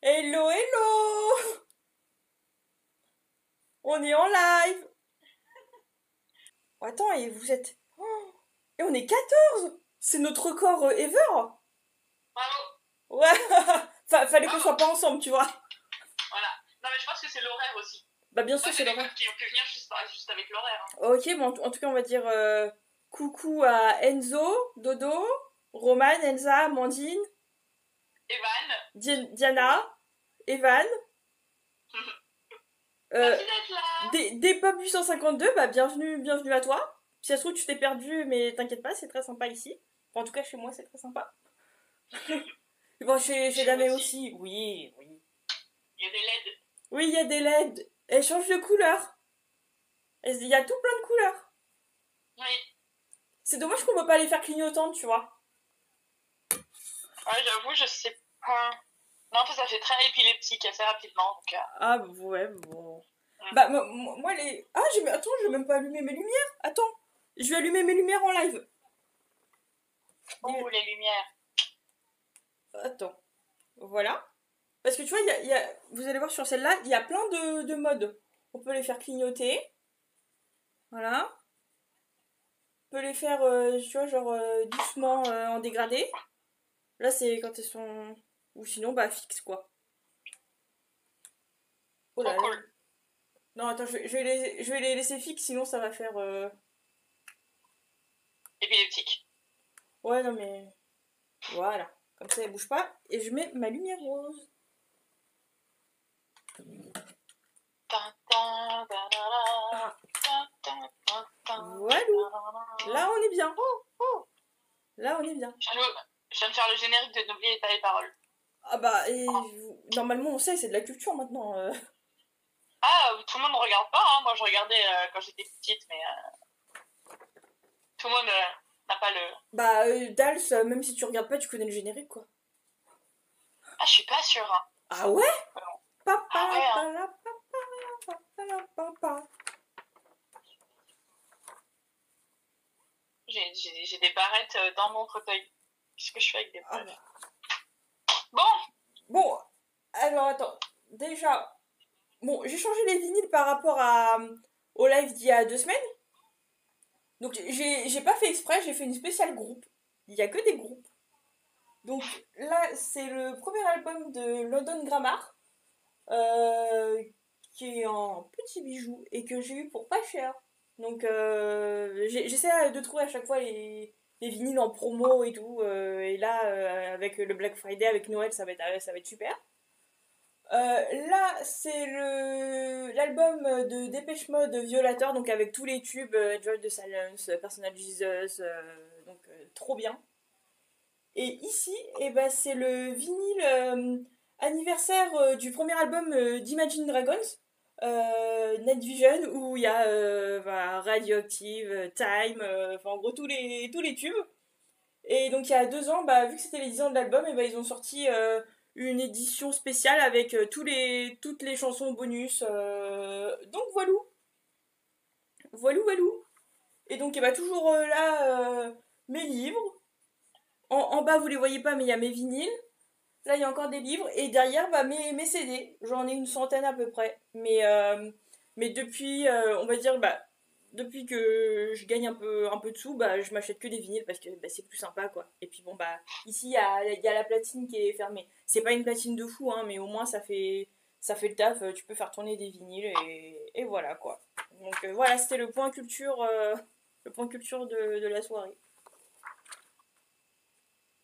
Hello, hello! On est en live! Oh, attends, et vous êtes... Oh, et on est 14! C'est notre record ever! Bravo, Ouais! Fallait qu'on soit bravo. pas ensemble, tu vois. Voilà. Non, mais je pense que c'est l'horaire aussi. Bah bien Moi, sûr, j'ai c'est des l'horaire. potes qui ont pu venir juste avec l'horaire. Hein. Ok, bon, en tout cas, on va dire coucou à Enzo, Dodo, Roman, Elsa, Amandine, Evan, Diana, Evan, euh, merci d'être là. Depop 852, bah bienvenue à toi. Si ça se trouve, tu t'es perdu, mais t'inquiète pas, c'est très sympa ici. Enfin, en tout cas, chez moi, c'est très sympa. Bon, chez Chez vous Danae aussi. aussi, oui, oui. Il y a des LED. Oui, il y a des LED. Elles changent de couleur. Il y a tout plein de couleurs. Oui. C'est dommage qu'on peut pas les faire clignotantes, tu vois. Ouais, j'avoue, je sais pas. Non, en fait, ça fait très épileptique assez rapidement. Donc, Ah, ouais, bon. Bah, moi, les... Ah, attends, je vais même pas allumer mes lumières. Attends, je vais allumer mes lumières en live. oh, les lumières. Attends, voilà. Parce que tu vois, vous allez voir sur celle-là, il y a plein de modes. On peut les faire clignoter. Voilà. On peut les faire, tu vois, genre doucement en dégradé. Là, c'est quand elles sont... Ou sinon, bah, fixe, quoi. Oh Trop là là. cool. Non, attends, je vais les laisser fixes, sinon ça va faire... Épileptique. Ouais, non, mais... Voilà. Comme ça, elle bouge pas. Et je mets ma lumière rose. Tin, tin, da, da, da. Ah, Tin, tin, tin, tin, voilà. da, da, da. Là, on est bien. Là, on est bien. Je viens de faire le générique de N'oubliez pas les paroles. Ah bah, Oh. normalement, on sait, c'est de la culture maintenant. Ah, tout le monde ne regarde pas. Hein. Moi, je regardais quand j'étais petite, mais tout le monde n'a pas le. Bah, Dals, même si tu regardes pas, tu connais le générique, quoi. Ah, je suis pas sûre. Hein. Ah ouais? Ah ouais, hein. J'ai des barrettes dans mon fauteuil. Qu'est-ce que je fais avec des Ah barrettes? bah. Bon, Bon, alors attends. Déjà, bon, j'ai changé les vinyles par rapport au live d'il y a 2 semaines. Donc j'ai pas fait exprès, j'ai fait une spéciale groupe. Il y a que des groupes. Donc là, c'est le premier album de London Grammar, euh, qui est en petit bijou et que j'ai eu pour pas cher. Donc j'essaie de trouver à chaque fois les vinyles en promo et tout. Et là, avec le Black Friday, avec Noël, ça va être super. Là, c'est l'album de Dépêche Mode Violator, donc avec tous les tubes, Joy de Silence, Personal Jesus, donc trop bien. Et ici, eh ben, c'est le vinyle anniversaire du premier album d'Imagine Dragons, Night Vision, où il y a bah, Radioactive, Time, enfin en gros tous les tubes. Et donc il y a 2 ans, bah, vu que c'était les 10 ans de l'album, et bah, ils ont sorti une édition spéciale avec toutes les chansons bonus. Donc voilou, voilou. Et donc il y a toujours là mes livres. En bas vous les voyez pas mais il y a mes vinyles. Là il y a encore des livres. Et derrière bah, mes CD. J'en ai une centaine à peu près. Mais depuis, on va dire, bah, depuis que je gagne un peu de sous, bah, je m'achète que des vinyles parce que bah, c'est plus sympa quoi. Et puis bon, bah, ici il y a la platine qui est fermée. C'est pas une platine de fou, hein, mais au moins ça fait le taf. Tu peux faire tourner des vinyles et voilà quoi. Donc voilà, c'était le point culture de la soirée.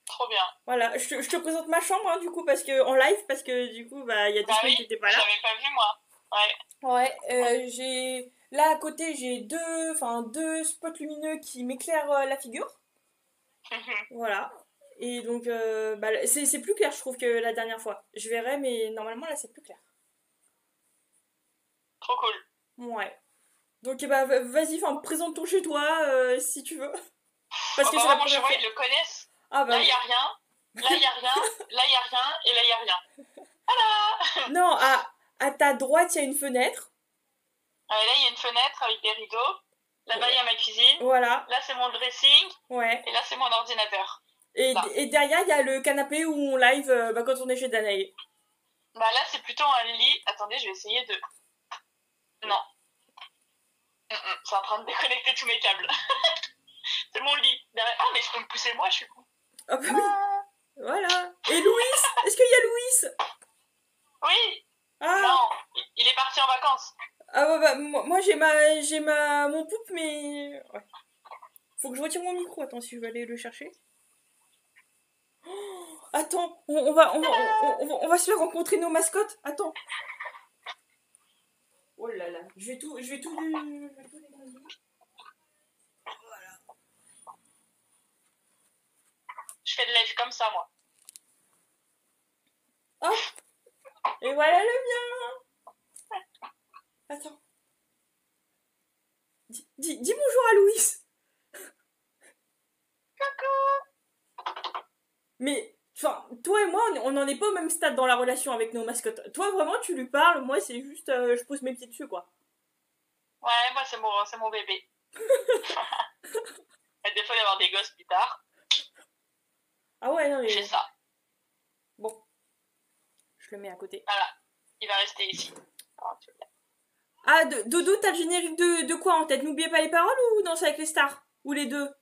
trop bien. Voilà, je te présente ma chambre hein, du coup, en live, parce que du coup, bah, il y a 2 semaines Oui, que t'étais pas là. j'avais pas vu moi. Ouais. Ouais, là à côté, j'ai deux spots lumineux qui m'éclairent la figure. Voilà. Et donc, bah, c'est plus clair, je trouve, que la dernière fois. Je verrai, mais normalement, là, c'est plus clair. Trop cool. Ouais. Donc, bah, vas-y, enfin, présente ton chez toi, si tu veux. Parce Oh, que bah c'est moi, la mon chez première moi, fois. ils le connaissent. Ah, Là, bah, il y a rien. Là, il y a rien. Là, il y a rien. Et là, il y a rien. Voilà. non, à ta droite, il y a une fenêtre. Là, il y a une fenêtre avec des rideaux. Là-bas, il y a ma cuisine. Voilà. Là, c'est mon dressing. Ouais. Et là, c'est mon ordinateur. Et, Là. et derrière, il y a le canapé où on live bah, quand on est chez Danae. Bah là, c'est plutôt un lit. Attendez, je vais essayer de... Non. C'est en train de déconnecter tous mes câbles. C'est mon lit. Ah, mais je peux me pousser moi, je suis con. Ah bah oui. Voilà. Et Louis? Est-ce qu'il y a Louis? Oui. Ah. Non, il est parti en vacances. Ah bah moi j'ai mon poupe, mais... Ouais. Faut que je retire mon micro. Attends, si je vais aller le chercher. Oh, attends, on va se faire rencontrer nos mascottes. Attends. Oh là là, je vais tout les... Voilà. Je fais de live comme ça, moi. Hop. Et voilà le mien. Attends. Dis bonjour à Louis. Coucou. Mais, enfin, toi et moi, on n'en est pas au même stade dans la relation avec nos mascottes. Toi, vraiment, tu lui parles, moi, c'est juste, je pose mes pieds dessus, quoi. Ouais, moi, c'est mon bébé. Et des fois, il y avoir des gosses plus tard. Ah ouais, non, mais... Je fais ça. Bon. Je le mets à côté. Voilà. Il va rester ici. Ah, Dodo, t'as le générique de quoi en tête? N'oubliez pas les paroles ou Danse avec les stars? Ou les deux?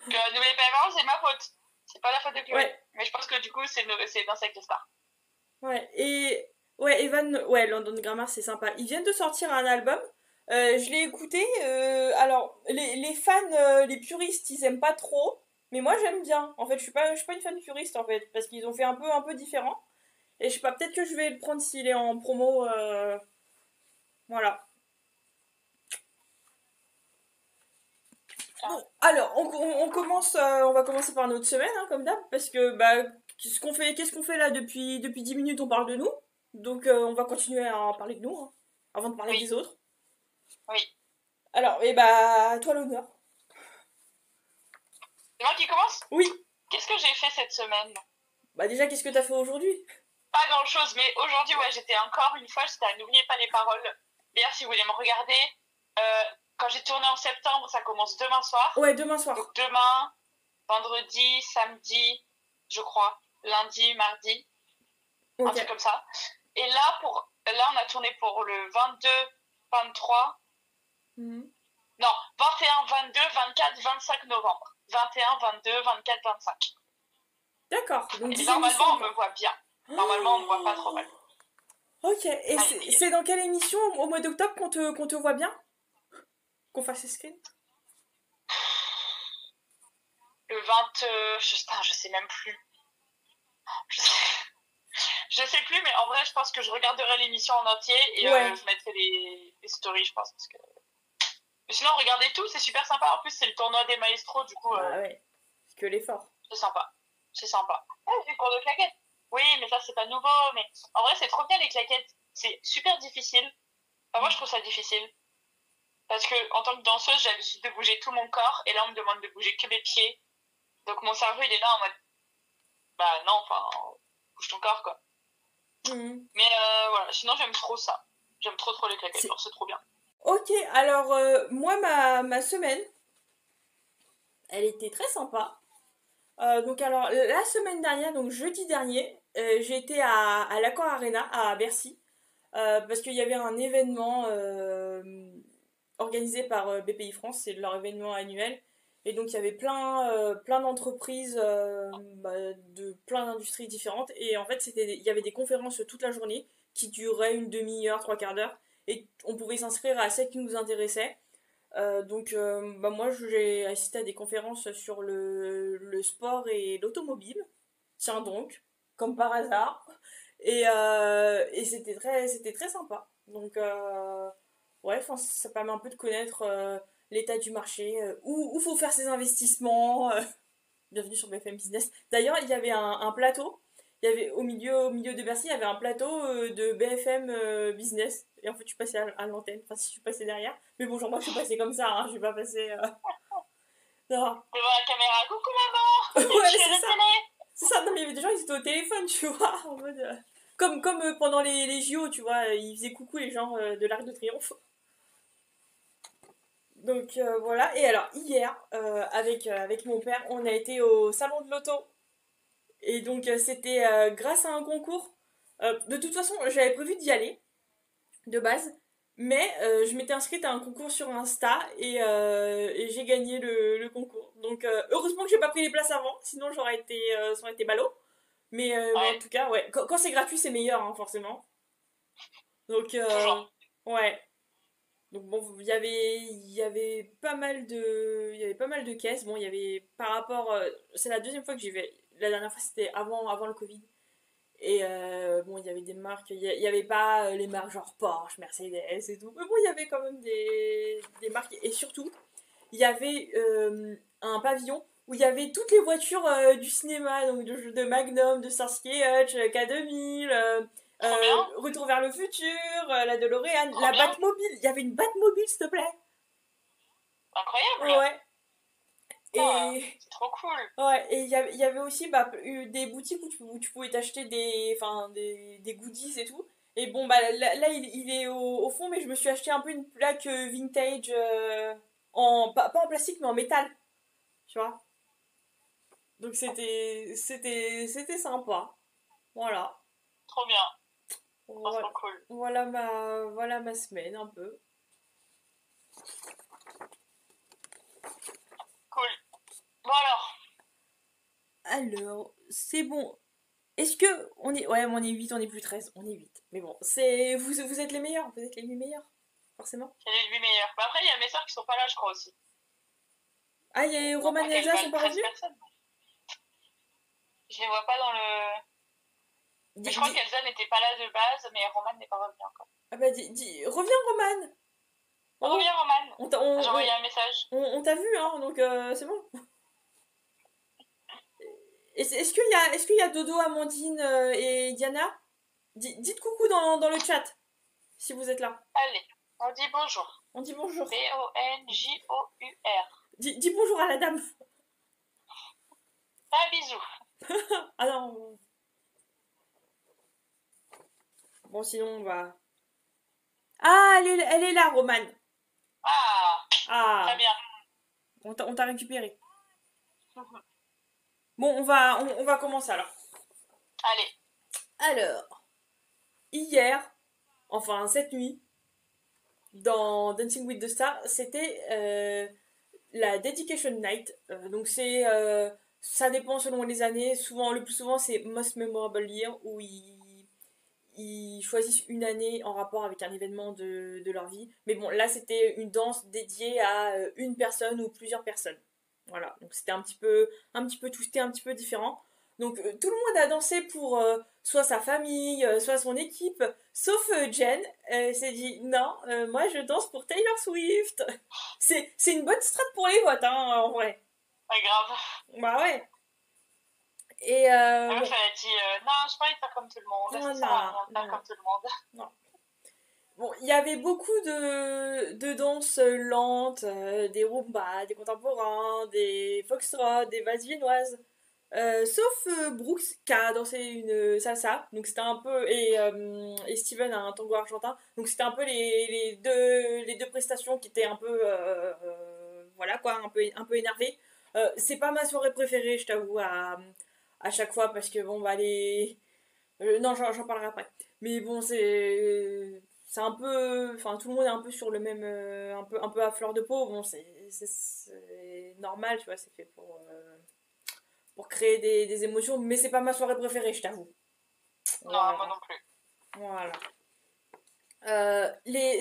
N'oubliez pas les paroles, c'est ma faute. C'est pas la faute de Chloé. Ouais. Mais je pense que du coup, c'est Danse avec les stars. Ouais, et... Ouais, Evan... Ouais, London Grammar, c'est sympa. Ils viennent de sortir un album. Je l'ai écouté. Alors, les fans, les puristes, ils aiment pas trop. Mais moi, j'aime bien. En fait, je suis pas une fan puriste, en fait. Parce qu'ils ont fait un peu différent. Et je sais pas, peut-être que je vais le prendre s'il est en promo. Voilà. Bon, alors, on commence, on va commencer par notre semaine, hein, comme d'hab, parce que, bah, qu'est-ce qu'on fait là depuis 10 minutes, on parle de nous. Donc, on va continuer à parler de nous, hein, avant de parler des autres. Oui. Alors, et bah, à toi l'honneur. C'est moi qui commence? Oui. Qu'est-ce que j'ai fait cette semaine? Bah, déjà, qu'est-ce que t'as fait aujourd'hui? Pas grand-chose, mais aujourd'hui, ouais, j'étais encore une fois, j'étais à N'oubliez pas les paroles. D'ailleurs, si vous voulez me regarder, quand j'ai tourné en septembre, ça commence demain soir. Ouais, demain soir. Donc demain, vendredi, samedi, je crois, lundi, mardi, un truc comme ça. Et là, on a tourné pour le 22, 23, non, 21, 22, 24, 25 novembre. 21, 22, 24, 25. D'accord. Donc, et normalement, on me voit bien. Normalement, on me voit pas trop mal. Ok, et c'est dans quelle émission au mois d'octobre qu'on te voit bien? Qu'on fasse screen? Le 20... je sais même plus. Je sais plus, mais en vrai, je pense que je regarderai l'émission en entier et je mettrai des stories, je pense. Parce que... Mais sinon, regardez tout, c'est super sympa. En plus, c'est le tournoi des maestros, du coup... Ah ouais, c'est que l'effort. C'est sympa. C'est sympa. Ah, j'ai cours de claquettes. Oui, mais ça, c'est pas nouveau. Mais en vrai, c'est trop bien, les claquettes. C'est super difficile. Enfin, moi, je trouve ça difficile. Parce que en tant que danseuse, j'ai l'habitude de bouger tout mon corps. Et là, on me demande de bouger que mes pieds. Donc, mon cerveau, il est là en mode... Bah non, enfin, bouge ton corps, quoi. Mais voilà, sinon, j'aime trop ça. J'aime trop les claquettes. C'est trop bien. Ok, alors, moi, ma semaine, elle était très sympa. Donc alors la semaine dernière, donc jeudi dernier, j'ai été à l'Accor Arena à Bercy parce qu'il y avait un événement organisé par BPI France, c'est leur événement annuel, et donc il y avait plein d'entreprises de plein d'industries différentes, et en fait il y avait des conférences toute la journée qui duraient une demi-heure, trois quarts d'heure, et on pouvait s'inscrire à celles qui nous intéressaient. Donc moi j'ai assisté à des conférences sur le sport et l'automobile. Tiens donc, comme par hasard. Et c'était très sympa. Donc ouais, ça permet un peu de connaître l'état du marché, où faut faire ses investissements. Bienvenue sur BFM Business. D'ailleurs, il y avait un plateau. Il y avait au milieu de Bercy, il y avait un plateau de BFM Business. Et en fait, je suis passée à l'antenne. Enfin, si je suis passée derrière. Mais bonjour, moi, je suis passée comme ça. Hein. Je suis pas passée... Non. Devant la caméra, coucou maman. Ouais, c'est ça. C'est ça. Non, mais il y avait des gens, ils étaient au téléphone, tu vois. En mode, comme pendant les JO, tu vois. Ils faisaient coucou les gens de l'Arc de Triomphe. Donc voilà. Et alors, hier, avec mon père, on a été au salon de l'auto. Et donc, c'était grâce à un concours De toute façon, j'avais prévu d'y aller, de base. Mais je m'étais inscrite à un concours sur Insta et j'ai gagné le concours. Donc heureusement que j'ai pas pris les places avant, sinon ça aurait été ballot. Mais en Ouais, tout cas, ouais, quand c'est gratuit, c'est meilleur, hein, forcément. Donc toujours. ouais. Donc bon, il y avait pas mal de caisses. Bon, il y avait par rapport, c'est la deuxième fois que j'y vais. La dernière fois, c'était avant le Covid. Et bon, il y avait des marques, il y avait pas les marques genre Porsche, Mercedes et tout. Mais bon, il y avait quand même des marques. Et surtout, il y avait un pavillon où il y avait toutes les voitures du cinéma, donc de Magnum, de Starsky et Hutch, K2000, Trop bien, Retour vers le futur, la DeLorean, trop la bien. Batmobile. Il y avait une Batmobile, s'il te plaît. Incroyable. Ouais. Putain, Et c'est trop cool. ouais, et il y avait aussi bah, des boutiques où tu pouvais t'acheter enfin, des goodies et tout. Et bon, bah là il est au fond, mais je me suis acheté un peu une plaque vintage, pas en plastique, mais en métal, tu vois. Donc c'était sympa. Voilà. Trop bien. Trop, Voilà, trop cool. voilà ma semaine un peu. Cool. Bon alors, Alors, c'est bon. Est-ce que on est ouais, on est 8 on est plus 13 on est 8. Mais bon, c'est vous êtes les meilleurs, vous êtes les 8 meilleurs, forcément. c'est les 8 meilleurs. Bah après, il y a mes soeurs qui sont pas là, je crois aussi. Ah, il y a Bon, Roman pas et qu'elles Elsa sont valent pas 13 revenus. personnes. Je les vois pas dans le. Mais Dis, je crois dis- qu'Elsa n'était pas là de base, mais Roman n'est pas revenu encore. ah bah reviens Roman. Oh, Reviens, Roman. on t'a J'ai envoyé un message. on t'a vu hein, donc c'est bon. Est-ce qu'il y a Dodo, Amandine et Diana? Dites coucou dans le chat si vous êtes là. Allez, on dit bonjour. On dit bonjour. Bonjour. Dis bonjour à la dame. Un bisou. Ah non. Bon sinon on va. Ah, elle est là, Roman. Ah, très Ah, bien. on t'a récupéré. Bon, on va commencer alors. Allez, Alors, hier, enfin cette nuit, dans Dancing with the Stars, c'était la Dedication Night. Donc ça dépend selon les années. Souvent, le plus souvent, c'est Most Memorable Year où ils choisissent une année en rapport avec un événement de leur vie. Mais bon, là, c'était une danse dédiée à une personne ou plusieurs personnes. Voilà, donc c'était un petit peu twisté, un petit peu différent. Donc tout le monde a dansé pour soit sa famille, soit son équipe, sauf Jen. Elle s'est dit non, moi je danse pour Taylor Swift. C'est une bonne strat pour les votes, hein, en vrai. pas grave. Bah ouais. Et La meuf, bon, elle a dit non, j'ai pas envie de faire comme tout le monde. non, Ça sert à non, rien de faire non, comme tout le monde. non. Bon, il y avait beaucoup de danses lentes, des rumba, des contemporains, des foxtrot, des valses viennoises. Sauf Brooks qui a dansé une salsa, donc c'était un peu et Steven a un tango argentin, donc c'était un peu les deux prestations qui étaient un peu voilà quoi, un peu énervées. C'est pas ma soirée préférée, je t'avoue à chaque fois parce que bon bah les non j'en parlerai après. Mais bon c'est un peu enfin tout le monde est un peu sur le même un peu à fleur de peau. Bon c'est normal, tu vois, c'est fait pour créer des émotions, mais c'est pas ma soirée préférée, je t'avoue. Non, moi Voilà. non plus. Voilà.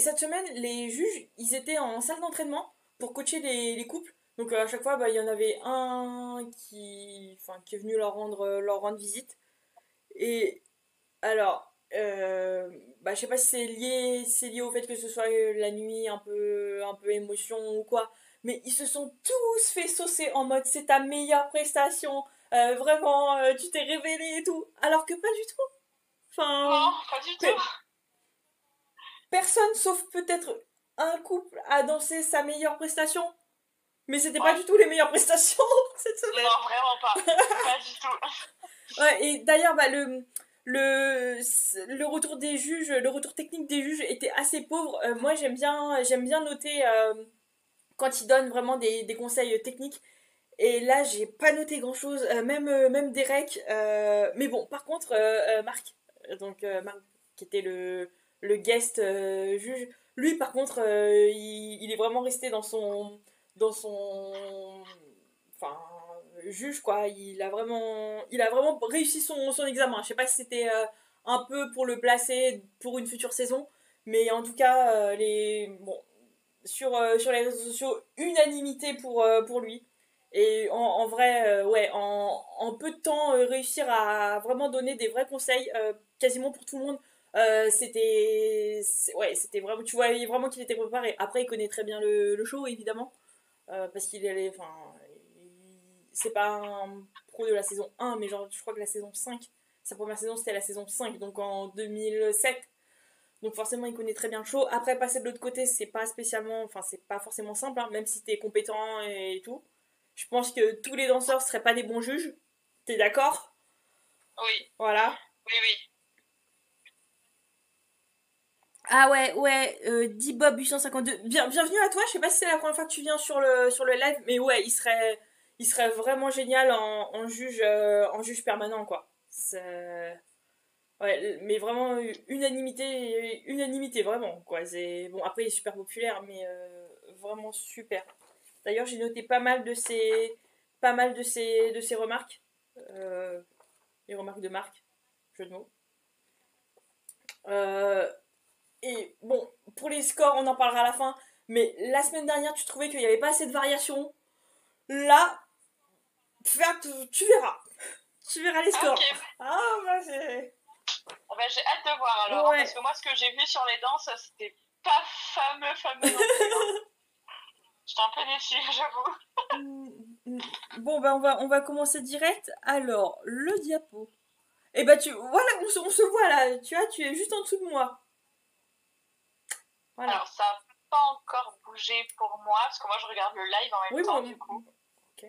Cette semaine, les juges, ils étaient en salle d'entraînement pour coacher les couples. Donc à chaque fois, bah, il y en avait un qui est venu leur rendre visite. Et alors, bah, je sais pas si c'est lié au fait que ce soit la nuit, un peu émotion ou quoi, mais ils se sont tous fait saucer en mode c'est ta meilleure prestation, vraiment, tu t'es révélé et tout, alors que pas du tout. Enfin, Non, pas du tout. personne sauf peut-être un couple a dansé sa meilleure prestation, mais c'était pas Ouais. du tout les meilleures prestations cette semaine. Non, vraiment pas. Pas du tout. Ouais, et d'ailleurs, bah, le retour des juges, le retour technique des juges était assez pauvre. Moi, j'aime bien noter quand ils donnent vraiment des conseils techniques. Et là, j'ai pas noté grand chose, même Derek. Mais bon, par contre, Marc, donc qui était le guest juge. Lui, par contre, il est vraiment resté dans son, enfin, juge quoi. Il a vraiment réussi son examen. Je sais pas si c'était un peu pour le placer pour une future saison, mais en tout cas, bon, sur les réseaux sociaux, unanimité pour lui. Et en vrai, ouais, en peu de temps, réussir à vraiment donner des vrais conseils, quasiment pour tout le monde, ouais, c'était vraiment, tu voyais vraiment qu'il était préparé. Après, il connaît très bien le show, évidemment, parce qu'il est, enfin, c'est pas un pro de la saison 1, mais genre, je crois que la saison 5, sa première saison, c'était la saison 5, donc en 2007. Donc forcément, il connaît très bien le show. Après, passer de l'autre côté, c'est pas spécialement, enfin, c'est pas forcément simple, hein, même si t'es compétent et tout. Je pense que tous les danseurs seraient pas des bons juges. T'es d'accord? Oui, Voilà. oui, oui. Ah ouais, ouais, D-Bob 852. Bienvenue à toi, je sais pas si c'est la première fois que tu viens sur le live, mais ouais, il serait vraiment génial en juge permanent, quoi. Ouais, mais vraiment unanimité, vraiment, quoi. Bon, après, il est super populaire, mais vraiment super. D'ailleurs, j'ai noté pas mal de ses remarques. Euh, les remarques de Marc, jeu de mots. Euh, et bon, pour les scores, on en parlera à la fin. Mais la semaine dernière, tu trouvais qu'il n'y avait pas assez de variations. Là, tu verras. Tu verras les Ah, ok. scores. Ah, bah c'est. Ah bah, j'ai hâte de voir alors, hein, Ouais. parce que moi, ce que j'ai vu sur les danses, c'était pas fameux non plus. Hein. J'étais un peu déçue, j'avoue. Bon, bah on va commencer direct. Alors, le diapo. Et bah voilà, on se voit là. Tu vois, tu es juste en dessous de moi. Voilà. Alors, ça n'a pas encore bougé pour moi, parce que moi, je regarde le live en même Oui, temps, bon. du coup. Ok.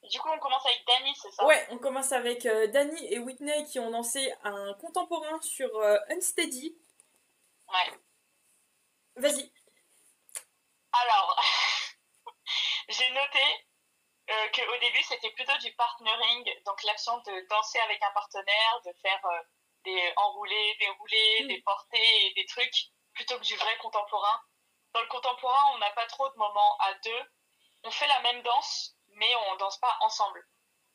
Du coup, on commence avec Dani, c'est ça? Ouais, on commence avec Danny et Whitney qui ont lancé un contemporain sur Unsteady. Ouais. Vas-y. Alors, j'ai noté qu'au début, c'était plutôt du partnering, donc l'action de danser avec un partenaire, de faire des enroulés, déroulés, des portées et des trucs, plutôt que du vrai contemporain. Dans le contemporain, on n'a pas trop de moments à deux. On fait la même danse, mais on danse pas ensemble.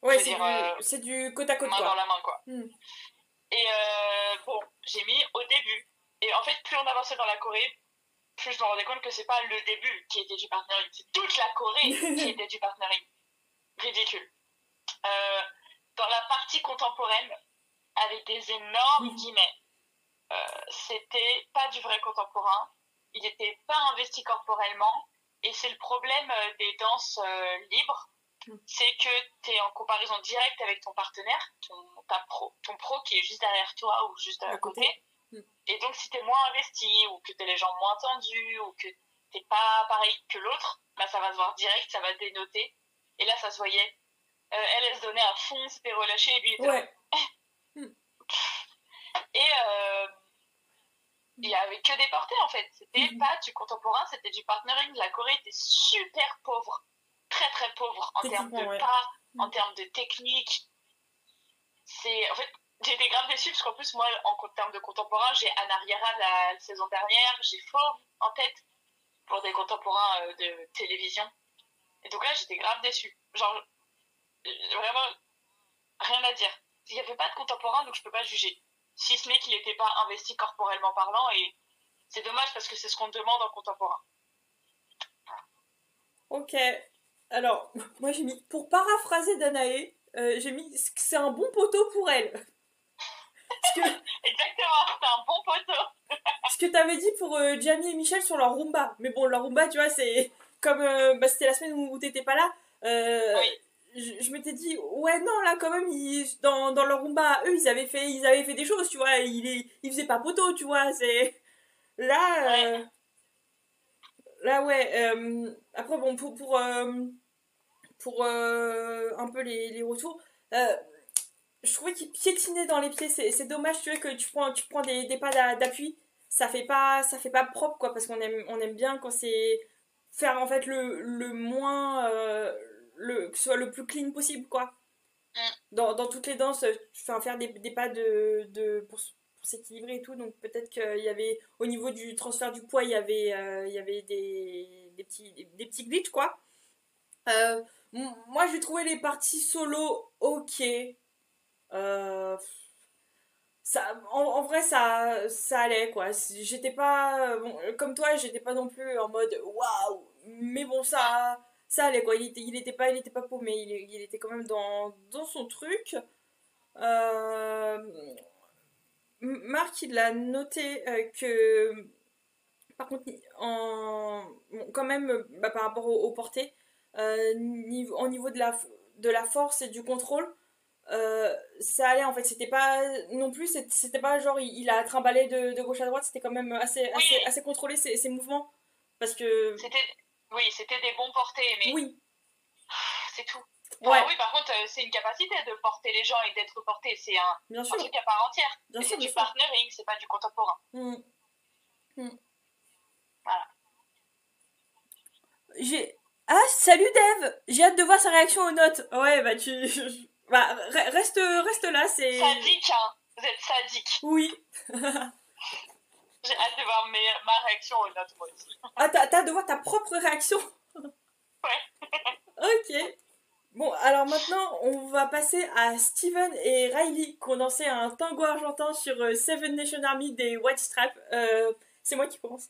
Ouais, Je veux c'est dire, du côte à côte, main quoi. dans la main, quoi. Mm. Et bon, j'ai mis au début. Et en fait, plus on avançait dans la Corée, plus je me rendais compte que c'est pas le début qui était du partnering, c'est toute la Corée qui était du partnering. Ridicule. Euh, dans la partie contemporaine, avec des énormes guillemets, c'était pas du vrai contemporain. Il n'était pas investi corporellement. Et c'est le problème des danses libres, c'est que tu es en comparaison directe avec ton partenaire, ton pro qui est juste derrière toi ou juste à côté. Et donc, si tu es moins investi ou que tu as les jambes moins tendues ou que t'es pas pareil que l'autre, bah, ça va se voir direct, ça va dénoter. Et là, ça se voyait. Elle se donnait à fond, c'était relâché et lui était Ouais. Et il n'y avait que des portées en fait. C'était pas du contemporain, c'était du partnering. La Corée était super pauvre, très très pauvre en termes de pas, en termes de technique. En fait, j'ai été grave déçue parce qu'en plus, moi, en termes de contemporain, j'ai Anna Riera la saison dernière, j'ai Fauve en tête pour des contemporains de télévision. Et donc là, j'étais grave déçue. Genre, vraiment, rien à dire. Il n'y avait pas de contemporain, donc je peux pas juger. Si ce n'est qu'il n'était pas investi corporellement parlant, et c'est dommage parce que c'est ce qu'on demande en contemporain. Ok. Alors, moi j'ai mis, pour paraphraser Danae, j'ai mis que c'est un bon poteau pour elle. Exactement, c'est un bon poteau. Ce que t'avais dit pour Gianni et Michel sur leur Roomba. Mais bon, leur Roomba, tu vois, c'est comme c'était la semaine où t'étais pas là. Je m'étais dit, ouais, non, là, quand même, dans leur Roomba, eux, ils avaient fait des choses, tu vois. Ils faisaient pas poteau, tu vois. Là, là, ouais. Après, bon, pour un peu les retours. Je trouvais qu'il piétinait dans les pieds. C'est dommage, tu vois, que tu prends des pas d'appui. Ça fait pas propre, quoi, parce qu'on aime bien quand c'est faire en fait que ce soit le plus clean possible, quoi. Mm. Dans toutes les danses, enfin, faire des pas pour s'équilibrer et tout. Donc peut-être qu'il y avait, au niveau du transfert du poids, il y avait des petits glitches, quoi. Euh, Moi, j'ai trouvé les parties solo ok. Euh, en vrai, ça allait, quoi. J'étais pas. Bon, comme toi, j'étais pas non plus en mode waouh. Mais bon, ça allait, quoi. Il était pas paumé. Il était quand même dans son truc. Euh, Marc, il a noté que. Par contre, bon, quand même, bah, par rapport au portée, au niveau de la force et du contrôle, ça allait en fait. C'était pas non plus, c'était pas genre il a trimballé de gauche à droite, c'était quand même Oui, assez contrôlé ses mouvements. Parce que. c'était oui, c'était des bons portés, mais Oui, c'est tout. Enfin, ouais, oui, par contre, c'est une capacité de porter les gens et d'être porté. C'est bien un sûr, truc à part entière. bien Et sûr, c'est bien du sûr. partnering, c'est pas du contemporain. Hmm, hmm. Voilà. J'ai. Ah, salut Dave! J'ai hâte de voir sa réaction aux notes. Ouais, bah tu. Bah, reste là, c'est. Sadique, hein. Vous êtes sadique. Oui. J'ai hâte de voir ma réaction aux notes, moi aussi. Ah, t'as hâte de voir ta propre réaction? Ouais. Ok. Bon, alors maintenant, on va passer à Steven et Riley qui ont dansé un tango argentin sur Seven Nation Army des White Stripes. C'est moi qui commence.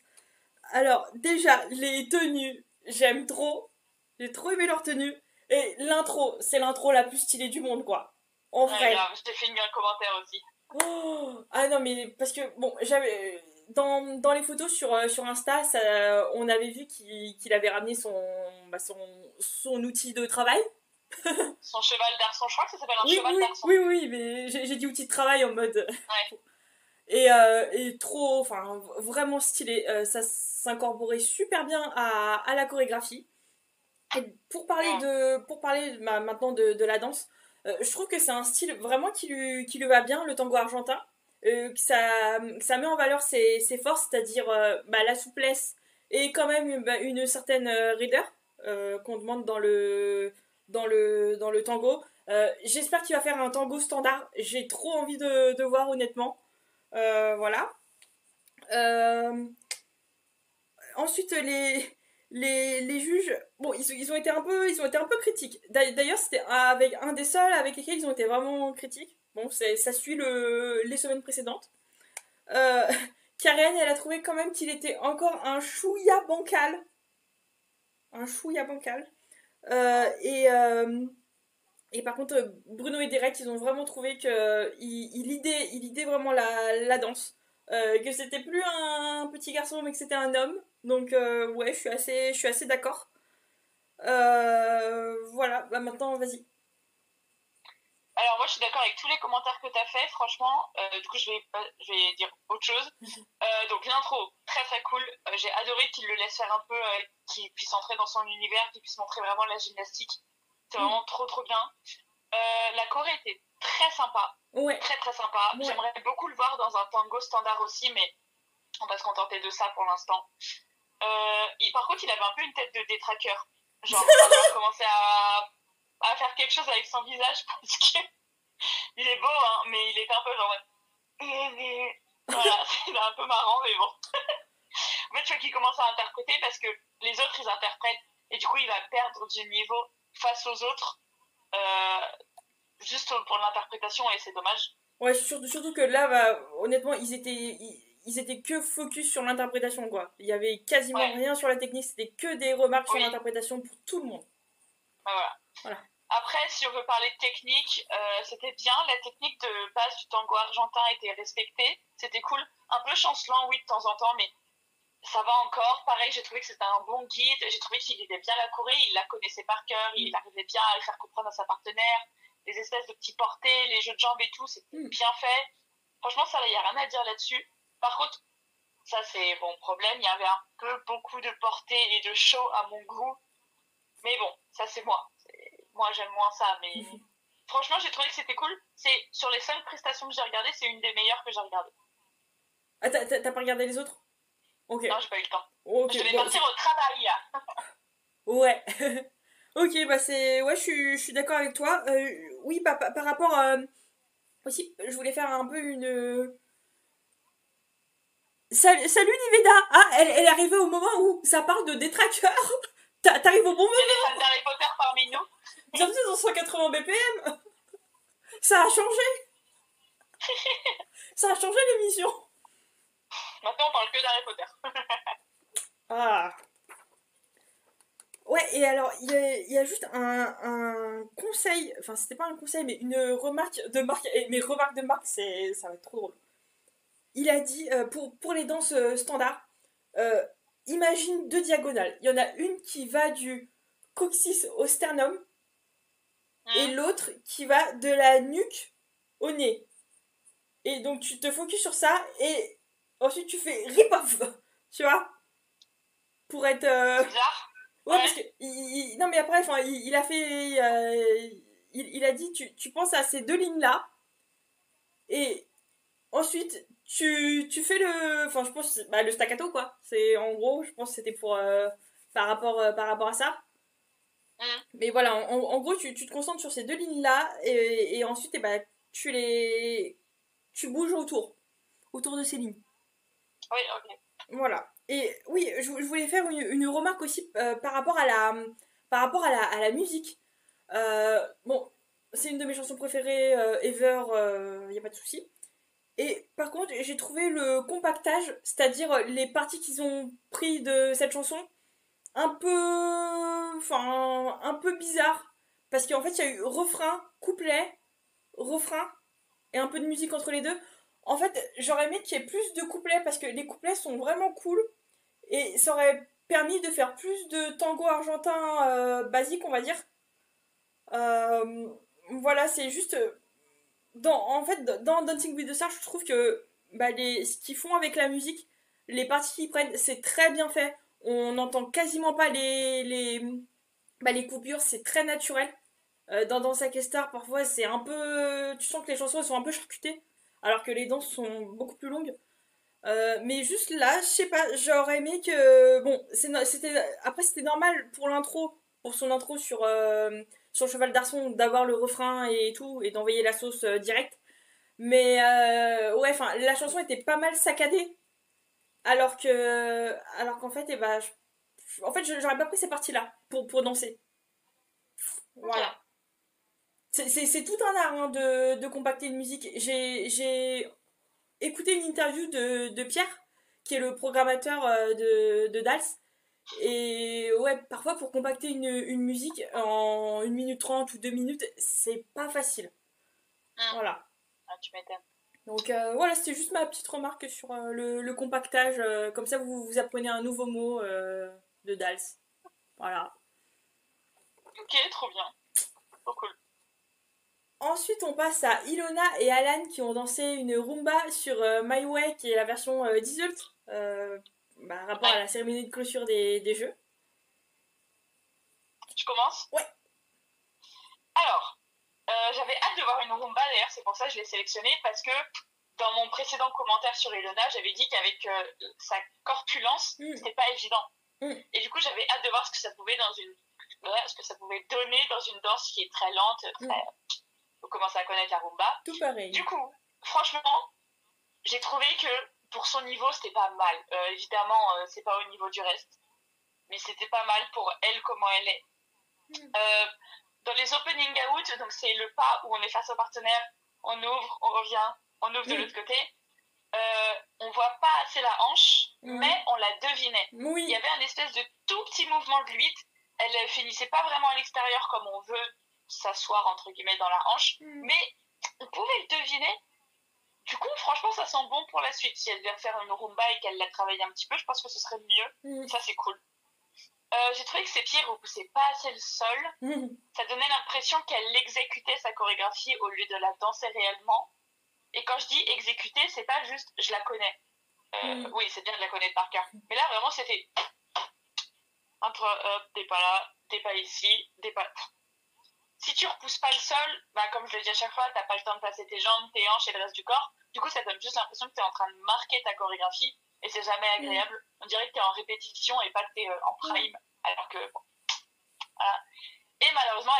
Alors, déjà, les tenues, j'aime trop. J'ai trop aimé leurs tenues. Et l'intro, c'est l'intro la plus stylée du monde, quoi. En Ouais, vrai. grave. Je t'ai fait un commentaire aussi. Oh ah non, mais parce que, bon, j'avais. Dans les photos sur Insta, on avait vu qu'il avait ramené son outil de travail. Son cheval d'arçon, je crois que ça s'appelle un Oui, cheval oui, d'arçon. oui, oui, mais j'ai dit outil de travail en mode. Ouais. Et trop, enfin, vraiment stylé. Ça s'incorporait super bien à la chorégraphie. Et Mm. pour parler maintenant de la danse, je trouve que c'est un style vraiment qui lui va bien, le tango argentin. Que ça met en valeur ses forces, c'est-à-dire bah, la souplesse et quand même bah, une certaine rigueur qu'on demande dans le tango. J'espère qu'il va faire un tango standard. J'ai trop envie de voir honnêtement. Voilà. Euh, Ensuite, les juges, bon, ils ont été un peu critiques. D'ailleurs, c'était avec un des seuls avec lesquels ils ont été vraiment critiques. Bon, ça suit les semaines précédentes. Euh, Karen, elle a trouvé quand même qu'il était encore un chouïa bancal. Un chouïa bancal. Et par contre, Bruno et Derek, ils ont vraiment trouvé il lidait vraiment la danse. Que c'était plus un petit garçon, mais que c'était un homme. Donc, ouais, je suis assez d'accord. Voilà, bah maintenant, vas-y. Alors moi je suis d'accord avec tous les commentaires que tu as fait, franchement. Du coup je vais dire autre chose. Donc l'intro, très très cool. J'ai adoré qu'il le laisse faire un peu, qu'il puisse entrer dans son univers, qu'il puisse montrer vraiment la gymnastique. C'est Mm. vraiment trop trop bien. La choré était très sympa, Ouais, très très sympa. ouais. J'aimerais beaucoup le voir dans un tango standard aussi, mais on va se contenter de ça pour l'instant. Par contre il avait un peu une tête de détraqueur. Genre quand il a commencé à faire quelque chose avec son visage parce que il est beau, hein, mais il est un peu genre. Voilà, c'est un peu marrant, mais bon. En fait, tu vois qu'il commence à interpréter parce que les autres, ils interprètent. Et du coup, il va perdre du niveau face aux autres, euh, juste pour l'interprétation, et c'est dommage. Ouais, surtout que là, bah, honnêtement, ils étaient que focus sur l'interprétation, quoi. Il y avait quasiment Ouais, rien sur la technique, c'était que des remarques sur oui, l'interprétation pour tout le monde. ouais, voilà. Voilà. Après, si on veut parler de technique, c'était bien. La technique de base du tango argentin était respectée. C'était cool. Un peu chancelant, oui, de temps en temps, mais ça va encore. Pareil, j'ai trouvé que c'était un bon guide. J'ai trouvé qu'il aidait bien la Corée. Il la connaissait par cœur. Il arrivait bien à le faire comprendre à sa partenaire. Les espèces de petits portés, les jeux de jambes et tout, c'était Mm. bien fait. Franchement, ça, il n'y a rien à dire là-dessus. Par contre, ça, c'est bon problème. Il y avait un peu beaucoup de portées et de show à mon goût. Mais bon, ça, c'est moi. Moi, j'aime moins ça. Mais franchement, j'ai trouvé que c'était cool. C'est sur les 5 prestations que j'ai regardées, c'est une des meilleures que j'ai regardées. Ah, t'as pas regardé les autres? Ok. Non, j'ai pas eu le temps. Ok, Je devais bon, partir au travail. ouais. Ok, bah c'est... Ouais, je suis d'accord avec toi. Oui, par rapport... aussi, je voulais faire un peu une... Salut Niveda! Ah, elle est arrivée au moment où ça parle de détraqueurs. T'arrives au bon Il y a des moment. fans d'Harry Potter parmi nous. Bienvenue dans 180 BPM. Ça a changé. Ça a changé l'émission. Maintenant, on parle que d'Harry Potter. Ah. Ouais, et alors, il y a juste un conseil, enfin, c'était pas un conseil, mais une remarque de Marc, et mes remarques de Marc, ça va être trop drôle. Il a dit, pour les danses standards, euh, imagine deux diagonales. Il y en a une qui va du coccyx au sternum, et Hum. l'autre qui va de la nuque au nez. Et donc, tu te focuses sur ça, et ensuite tu fais rip-off, tu vois, pour être... C'est bizarre. Ouais, parce Ouais. que. Non, mais après, enfin, il a fait. Il a dit tu penses à ces deux lignes-là, et ensuite, tu fais le. Enfin, je pense. Bah, le staccato, quoi. C'est en gros, je pense que c'était pour. Par rapport à ça. Hum. Mais voilà, en gros, tu te concentres sur ces deux lignes-là, et ensuite, bah, tu les. Tu bouges autour de ces lignes. Oui, ok. Voilà. Et oui, je voulais faire une remarque aussi par rapport à la musique. Bon, c'est une de mes chansons préférées ever, y a pas de souci. Et par contre, j'ai trouvé le compactage, c'est-à-dire les parties qu'ils ont pris de cette chanson, un peu bizarre. Parce qu'en fait, il y a eu refrain, couplet, refrain, et un peu de musique entre les deux. En fait, j'aurais aimé qu'il y ait plus de couplets, parce que les couplets sont vraiment cool, et ça aurait permis de faire plus de tango argentin basique, on va dire. Euh, voilà, c'est juste. En fait, dans Dancing with the Stars, je trouve que bah, ce qu'ils font avec la musique, les parties qu'ils prennent, c'est très bien fait. On n'entend quasiment pas les coupures, c'est très naturel. Dans Danse avec les stars, parfois, c'est un peu. Tu sens que les chansons elles sont un peu charcutées, alors que les danses sont beaucoup plus longues. Mais juste là, je sais pas, j'aurais aimé que. Bon, après, c'était normal pour l'intro, pour son intro sur Cheval d'Arçon, d'avoir le refrain et tout, et d'envoyer la sauce direct. Mais ouais, enfin, la chanson était pas mal saccadée, alors qu'en fait, en fait, j'aurais pas pris ces parties-là pour danser. Ok. Voilà. C'est tout un art hein, de compacter une musique. J'ai écouté une interview de Pierre, qui est le programmateur de Dals. Et ouais, parfois pour compacter une musique en 1 minute 30 ou 2 minutes, c'est pas facile. Hum. Voilà. Ah, tu m'étonnes. Donc voilà, c'était juste ma petite remarque sur le compactage. Comme ça, vous apprenez un nouveau mot de Dals. Voilà. Ok, trop bien. Trop cool. Ensuite, on passe à Ilona et Alan qui ont dansé une rumba sur My Way, qui est la version d'Isult, rapport à Ouais. la cérémonie de clôture des jeux. Je commence. Ouais. Alors, j'avais hâte de voir une Roomba d'ailleurs, c'est pour ça que je l'ai sélectionnée parce que dans mon précédent commentaire sur Elona, j'avais dit qu'avec sa corpulence, Mm, c'était pas évident. mm, Et du coup, j'avais hâte de voir ce que ça pouvait ce que ça pouvait donner dans une danse qui est très lente, mm. vous commencez à connaître la Roomba. Tout pareil. Du coup, franchement, j'ai trouvé que pour son niveau, c'était pas mal. Évidemment, c'est pas au niveau du reste, mais c'était pas mal pour elle, comment elle est. Mm, Euh, dans les opening out, donc c'est le pas où on est face au partenaire, on ouvre, on revient, on ouvre de mm, l'autre côté. On voit pas assez la hanche, mm. mais on la devinait. Il y Oui. avait un espèce de tout petit mouvement de l'huître. Elle finissait pas vraiment à l'extérieur comme on veut s'asseoir entre guillemets dans la hanche, Mm, mais on pouvait le deviner. Du coup, franchement, ça sent bon pour la suite. Si elle devait faire une rumba et qu'elle la travaille un petit peu, je pense que ce serait mieux. mm, Ça, c'est cool. J'ai trouvé que ses pieds repoussaient pas assez le sol. mm, Ça donnait l'impression qu'elle exécutait sa chorégraphie au lieu de la danser réellement. Et quand je dis exécuter, c'est pas juste je la connais. mm. Oui, c'est bien de la connaître par cœur. Mais là, vraiment, c'était entre hop, t'es pas là, t'es pas ici, t'es pas. Si tu repousses pas le sol, bah, comme je le dis à chaque fois, t'as pas le temps de passer tes jambes, tes hanches et le reste du corps. Du coup, ça donne juste l'impression que t'es en train de marquer ta chorégraphie et c'est jamais Mm, agréable. On dirait que t'es en répétition et pas que t'es en mm. prime. Alors que, bon, voilà.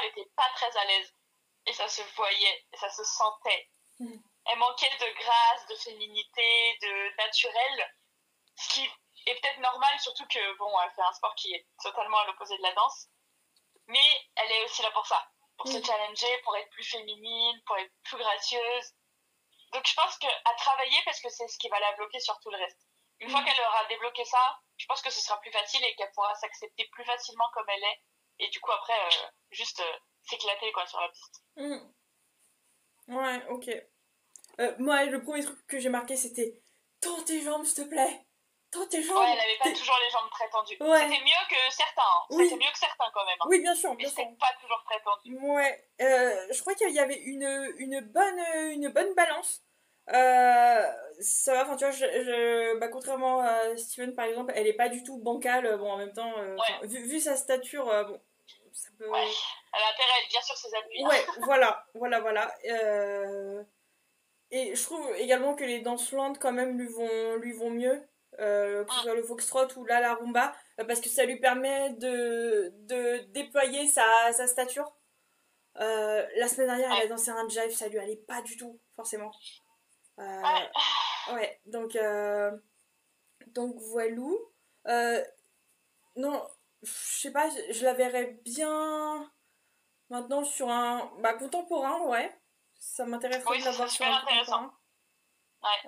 elle était pas très à l'aise. Et ça se voyait, ça se sentait. Elle manquait de grâce, de féminité, de naturel, ce qui est peut-être normal, surtout que, bon, elle fait un sport qui est totalement à l'opposé de la danse, mais elle est aussi là pour ça, pour se challenger, pour être plus féminine, pour être plus gracieuse. Donc je pense qu'à travailler, parce que c'est ce qui va la bloquer sur tout le reste. Une fois qu'elle aura débloqué ça, je pense que ce sera plus facile et qu'elle pourra s'accepter plus facilement comme elle est, et du coup après, juste s'éclater quoi sur la piste. Ouais, ok. Moi, le premier truc que j'ai marqué, c'était tends tes jambes, s'il te plaît. Tends tes jambes. Ouais, elle avait pas toujours les jambes très tendues. Ouais. C'était mieux que certains. Hein. Oui. C'était mieux que certains quand même. Hein. Oui, bien sûr. Mais c'était pas toujours très tendu. Ouais. Je crois qu'il y avait une bonne balance. Ça va, enfin, tu vois, bah, contrairement à Steven, par exemple, elle est pas du tout bancale. Bon, en même temps, vu sa stature, bon, ça peut... Ouais, elle a intérêt à être bien sur ses appuis. Ouais, voilà. Et je trouve également que les danses lentes, quand même, lui vont mieux. Que ce soit le foxtrot ou là, la rumba. Parce que ça lui permet de déployer sa stature. La semaine dernière, elle a dansé un jive, ça lui allait pas du tout, forcément. Ouais, donc voilou. Non, je sais pas, je la verrais bien maintenant sur un contemporain, ouais. Ça m'intéresserait de la voir sur un contemporain.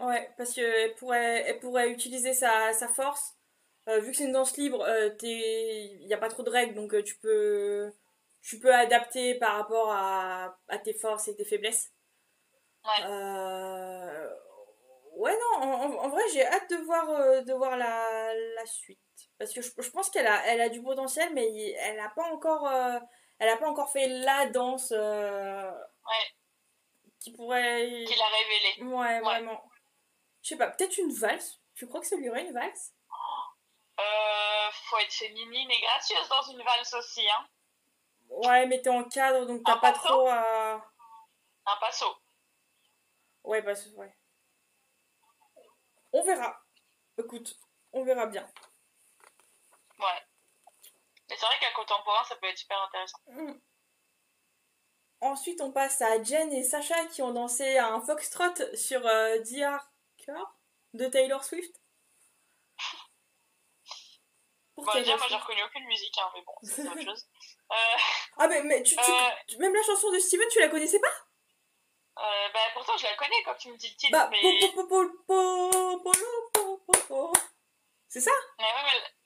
Ouais, parce qu'elle elle pourrait utiliser sa force. Vu que c'est une danse libre, il n'y a pas trop de règles, donc tu peux adapter par rapport à tes forces et tes faiblesses. Ouais, non, en vrai, j'ai hâte de voir la suite. Parce que je pense elle a du potentiel, mais elle a pas encore fait la danse qui pourrait... Qui l'a révélée. Ouais, vraiment. Je sais pas, peut-être une valse. Tu crois que ça lui aurait une valse? Faut être féminine et gracieuse dans une valse aussi, hein. Ouais, mais t'es en cadre, donc t'as pas trop à... Un passo. Ouais, ouais. On verra. Écoute, on verra bien. Ouais. Mais c'est vrai qu'un contemporain, ça peut être super intéressant. Ensuite, on passe à Jen et Sacha qui ont dansé un foxtrot sur Dear Car de Taylor Swift. Déjà, moi j'ai reconnu aucune musique, hein, mais bon, c'est autre chose. Ah, mais même la chanson de Steven, tu la connaissais pas? Pourtant je la connais quand tu me dis le titre, c'est ça? Mais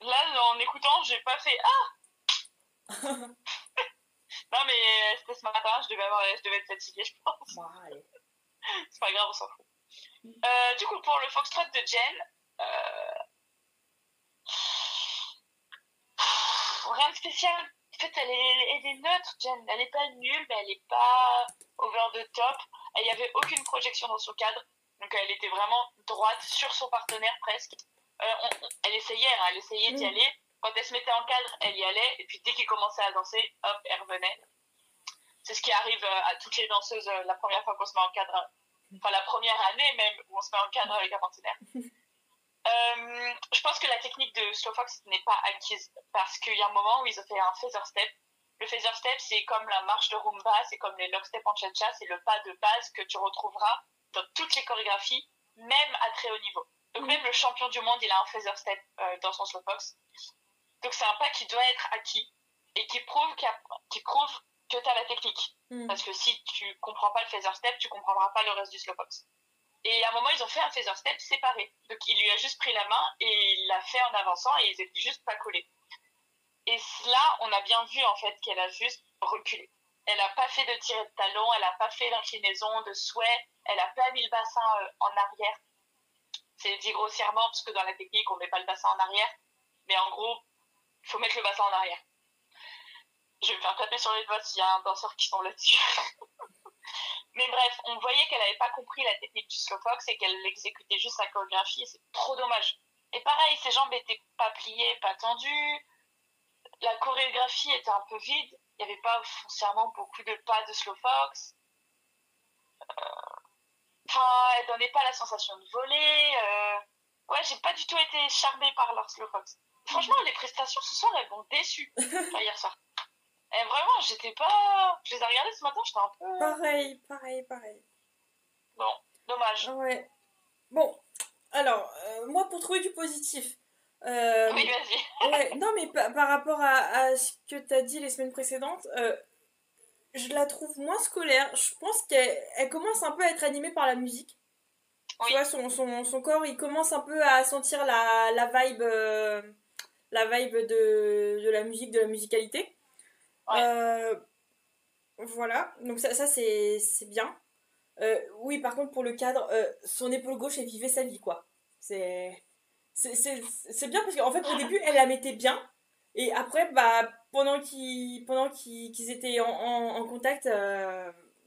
là, en écoutant, j'ai pas fait Non, mais c'était ce matin, je devais être fatiguée, je pense. Ouais. C'est pas grave, on s'en fout. Du coup, pour le foxtrot de Jen, rien de spécial. En fait, elle est neutre, Jen. Elle est pas nulle, mais elle est pas over the top. Il n'y avait aucune projection dans son cadre. Donc, elle était vraiment droite sur son partenaire presque. Elle essayait d'y aller. Quand elle se mettait en cadre, elle y allait. Et puis, dès qu'il commençait à danser, hop, elle revenait. C'est ce qui arrive à toutes les danseuses la première fois qu'on se met en cadre. Enfin, la première année même où on se met en cadre avec un partenaire. Je pense que la technique de slow fox n'est pas acquise parce qu'il y a un moment où ils ont fait un feather step. Le feather step, c'est comme la marche de rumba, c'est comme les lockstep en cha-cha, c'est le pas de base que tu retrouveras dans toutes les chorégraphies, même à très haut niveau. Donc même le champion du monde, il a un feather step dans son slow fox. Donc c'est un pas qui doit être acquis et qui prouve que tu as la technique. Parce que si tu comprends pas le feather step, tu comprendras pas le reste du slow fox. Et à un moment, ils ont fait un feather step séparé. Donc, il lui a juste pris la main et il l'a fait en avançant et ils étaient juste pas collés. Et là, on a bien vu, en fait, qu'elle a juste reculé. Elle a pas fait de tiré de talon, elle a pas fait d'inclinaison, de souhait, elle a pas mis le bassin en arrière. C'est dit grossièrement, parce que dans la technique, on met pas le bassin en arrière. Mais en gros, il faut mettre le bassin en arrière. Je vais me faire taper sur les doigts s'il y a un danseur qui tombe là-dessus. Mais bref, on voyait qu'elle n'avait pas compris la technique du slow fox et qu'elle exécutait juste sa chorégraphie et c'est trop dommage. Et pareil, ses jambes étaient pas pliées, pas tendues. La chorégraphie était un peu vide. Il n'y avait pas foncièrement beaucoup de pas de slow fox. Elle donnait pas la sensation de voler. Ouais, j'ai pas du tout été charmée par leur slow fox. Franchement, les prestations ce soir, elles m'ont déçue. Enfin, hier soir. Vraiment, vraiment, j'étais pas... Je les ai regardés ce matin, j'étais un peu... Pareil. Bon, dommage. Ouais. Bon, alors, moi, pour trouver du positif, Oui, vas-y. ouais, non, mais par rapport à ce que t'as dit les semaines précédentes, je la trouve moins scolaire. Je pense qu'elle commence un peu à être animée par la musique. Tu Oui, vois, son corps, il commence un peu à sentir la vibe de la musique, de la musicalité. ouais. Euh, voilà, donc ça c'est bien. Oui, par contre, pour le cadre, son épaule gauche, elle vivait sa vie, quoi. C'est c'est bien parce qu'en fait, au début, elle la mettait bien. Et après, bah, qu'ils étaient en contact,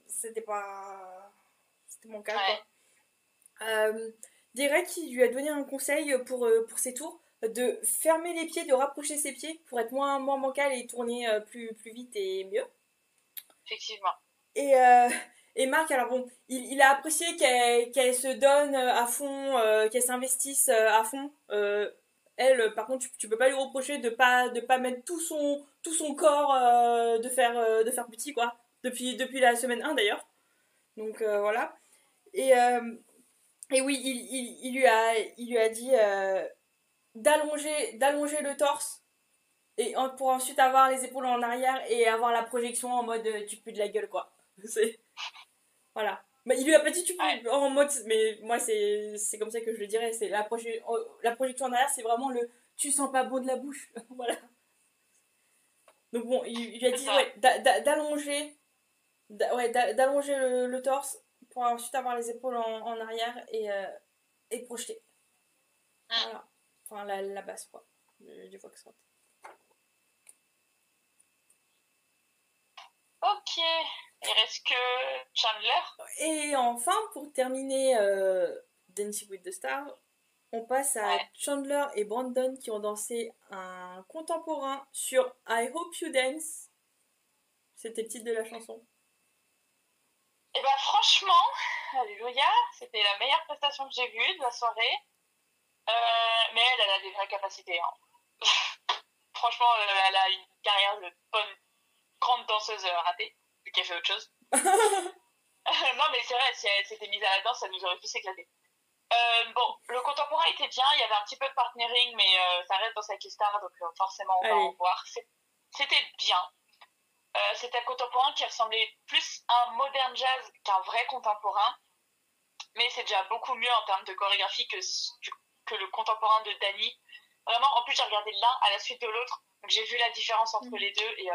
c'était pas... C'était bancal, Ouais. quoi. Euh, Derek, qui lui a donné un conseil pour ses tours, de fermer les pieds, de rapprocher ses pieds pour être moins bancal et tourner plus vite et mieux. Effectivement. Et, et Marc, alors bon, il a apprécié qu'elle se donne à fond, qu'elle s'investisse à fond. Elle, par contre, tu peux pas lui reprocher de pas mettre tout son corps de faire petit, quoi. Depuis la semaine 1 d'ailleurs. Donc voilà. Et, euh, et oui, il lui a dit d'allonger le torse pour ensuite avoir les épaules en arrière et avoir la projection en mode tu pues de la gueule, quoi. C'est... Voilà. Bah, il lui a pas dit tu Ouais. peux en mode, mais moi c'est comme ça que je le dirais. C'est la projection en arrière, c'est vraiment le tu sens pas bon de la bouche. Voilà. Donc bon, il lui a C'est dit ça. ouais, d'allonger d'allonger le torse pour ensuite avoir les épaules en arrière et projeter. Mm. Voilà. Enfin la base quoi du foxtrot. Ok. Il reste que Chandler. Et enfin, pour terminer Dancing with the Stars, on passe à Ouais. Chandler et Brandon qui ont dansé un contemporain sur I Hope You Dance. C'était le titre de la chanson. Et bah franchement, alléluia, c'était la meilleure prestation que j'ai vue de la soirée. Mais elle a des vraies capacités. Hein. Franchement, elle a une carrière de bonne grande danseuse ratée, vu qu'elle fait autre chose. Non, mais c'est vrai, si elle s'était mise à la danse, ça nous aurait tous éclaté. Bon, le contemporain était bien, il y avait un petit peu de partnering, mais ça reste dans Psyche Star, donc forcément on va en Allez. voir. C'était bien. C'était un contemporain qui ressemblait plus à un modern jazz qu'un vrai contemporain, mais c'est déjà beaucoup mieux en termes de chorégraphie que le contemporain de Dani. Vraiment, en plus j'ai regardé l'un à la suite de l'autre, donc j'ai vu la différence entre les deux, et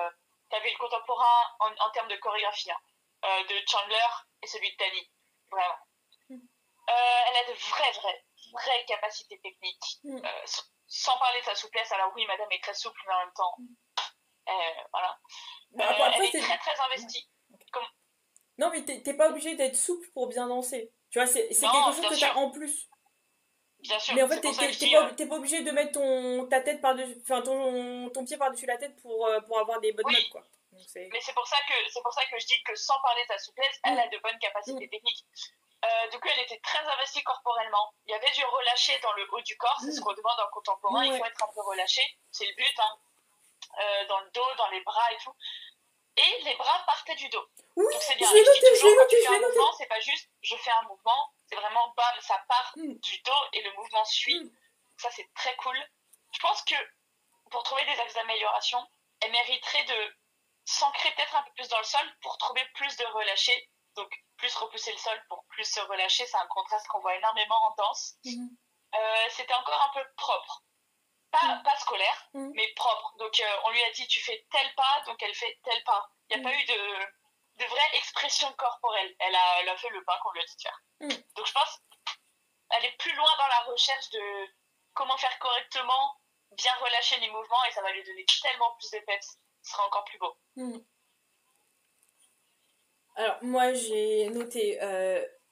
t'avais le contemporain en termes de chorégraphie, hein, de Chandler et celui de Dani. Vraiment. Elle a de vraies capacités techniques. Sans parler de sa souplesse, alors oui, madame est très souple, mais en même temps, voilà. Bah, Elle après, est très investie. Comme... non, mais t'es pas obligé d'être souple pour bien danser. Tu vois, c'est quelque Non, chose bien que sûr, t'as en plus. bien sûr. Mais en fait, C'est pour ça que je dis... t'es pas obligé de mettre ta tête par-dessus, enfin, ton pied par-dessus la tête pour avoir des bonnes oui, notes, quoi. Donc, mais c'est pour ça que je dis que sans parler de sa souplesse, elle a de bonnes capacités techniques. Du coup, elle était très investie corporellement. Il y avait du relâché dans le haut du corps, c'est ce qu'on demande en contemporain. Il faut être un peu relâché, c'est le but, hein. Dans le dos, dans les bras et tout. Et les bras partaient du dos. Oui, donc c'est bien. je l'ai Et je dis noté, je toujours, l'ai quand tu noté, fais je l'ai un noté. mouvement, c'est pas juste je fais un mouvement, c'est vraiment bam, ça part du dos et le mouvement suit. Ça, c'est très cool. Je pense que pour trouver des axes d'amélioration, elle mériterait de s'ancrer peut-être un peu plus dans le sol pour trouver plus de relâché. Donc, plus repousser le sol pour plus se relâcher. C'est un contraste qu'on voit énormément en danse. C'était encore un peu propre. Pas scolaire, mais propre. Donc, on lui a dit, tu fais tel pas, donc elle fait tel pas. Il n'y a pas eu de vraie expression corporelle. Elle a fait le pas qu'on lui a dit de faire. Donc, je pense qu'elle est plus loin dans la recherche de comment faire correctement, bien relâcher les mouvements, et ça va lui donner tellement plus de peps. Ce sera encore plus beau. Alors, moi, j'ai noté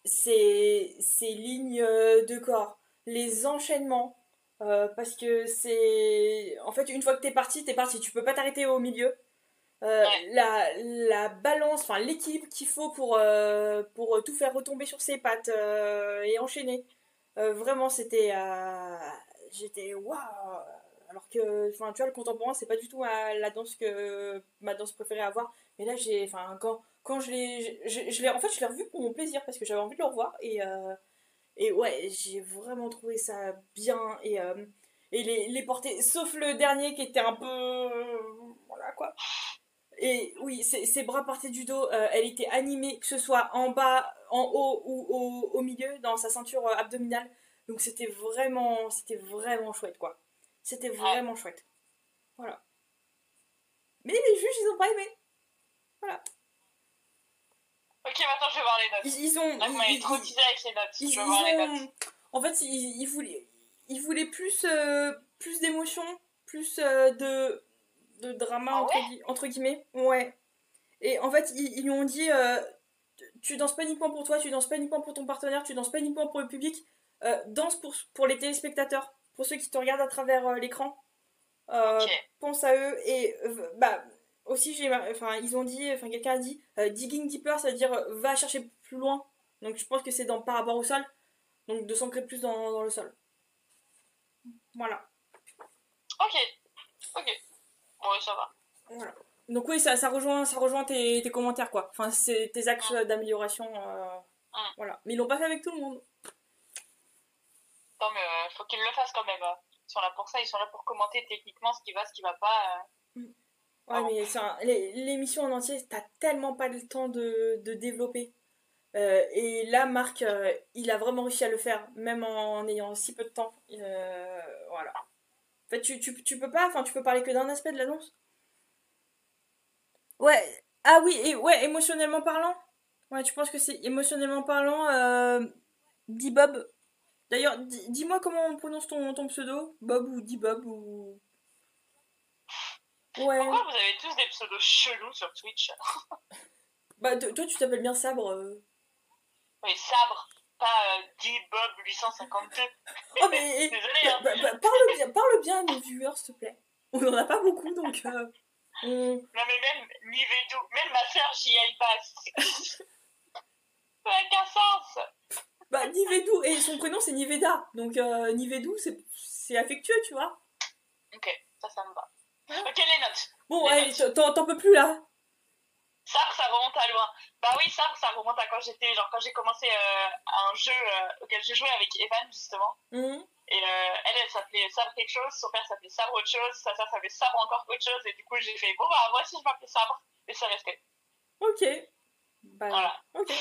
ces lignes de corps, les enchaînements, parce que c'est... En fait, une fois que t'es parti, t'es parti. Tu peux pas t'arrêter au milieu. La balance, enfin l'équilibre qu'il faut pour tout faire retomber sur ses pattes et enchaîner. Vraiment, c'était... J'étais... Waouh. Alors que, enfin, tu vois, le contemporain, c'est pas du tout ma danse préférée à voir. Mais là, enfin, quand en fait, je l'ai revu pour mon plaisir parce que j'avais envie de le revoir et ouais, j'ai vraiment trouvé ça bien et les portées, sauf le dernier qui était un peu, voilà quoi. Et oui, ses bras partaient du dos, elle était animée, que ce soit en bas, en haut ou au milieu, dans sa ceinture abdominale. Donc c'était vraiment chouette, quoi. C'était Ouais. vraiment chouette. Voilà. Mais les juges, ils ont pas aimé. Voilà. Ok, maintenant je vais voir les notes. Ils ont... Là, vous m'avez trop teasé avec les notes. Je vais voir les notes. En fait, ils voulaient plus d'émotion, plus de drama, Ah ouais? entre guillemets. Ouais. Et en fait, ils lui ont dit tu danses pas uniquement pour toi, tu danses pas uniquement pour ton partenaire, tu danses pas uniquement pour le public, danse pour les téléspectateurs, pour ceux qui te regardent à travers l'écran. Ok. Pense à eux et bah aussi enfin ils ont dit, enfin quelqu'un a dit digging deeper, ça veut dire va chercher plus loin. Donc je pense que c'est par rapport au sol, donc de s'ancrer plus dans le sol. Voilà. Ok. Ok. Bon, ouais, ça va. Voilà. Donc oui, ça rejoint tes commentaires quoi. Enfin c'est tes axes Hum, d'amélioration. hum. Voilà. Mais ils l'ont pas fait avec tout le monde. Non, mais faut qu'ils le fassent quand même. Ils sont là pour ça, ils sont là pour commenter techniquement ce qui va pas. Ouais, Pardon. mais l'émission en entier, t'as tellement pas le temps de développer. Et là, Marc, il a vraiment réussi à le faire, même en ayant si peu de temps. Voilà. En fait, tu peux pas, enfin, tu peux parler que d'un aspect de l'annonce. Ouais. Ah oui, et ouais, émotionnellement parlant. Ouais, tu penses que c'est émotionnellement parlant, D-Bob. D'ailleurs, dis-moi comment on prononce ton pseudo. Bob ou D-Bob ou... Ouais. Pourquoi vous avez tous des pseudos chelous sur Twitch? Bah, toi, tu t'appelles bien Sabre. Oui, Sabre, pas D-Bob 852. Oh, mais Désolé, hein. parle bien à nos viewers, s'il te plaît. On en a pas beaucoup, donc on... Non, mais même Nivedou, même ma soeur, j'y aille pas. Ça n'a qu'un sens. Bah, Nivedou, et son prénom c'est Niveda, donc Nivedou c'est affectueux, tu vois. Ok, ça me va. Hein. Ok, les notes. Bon, Les allez, notes. t'en peux plus là. Ça remonte à loin. Bah oui, ça remonte à quand quand j'ai commencé à un jeu auquel j'ai joué avec Evan, justement. Mhm. Et elle s'appelait Sabre quelque chose, son père s'appelait Sabre autre chose, sa soeur s'appelait Sabre encore autre chose, et du coup j'ai fait, bon bah moi aussi je m'appelais Sabre, et c'est resté. Ok. Bah, Voilà. ok.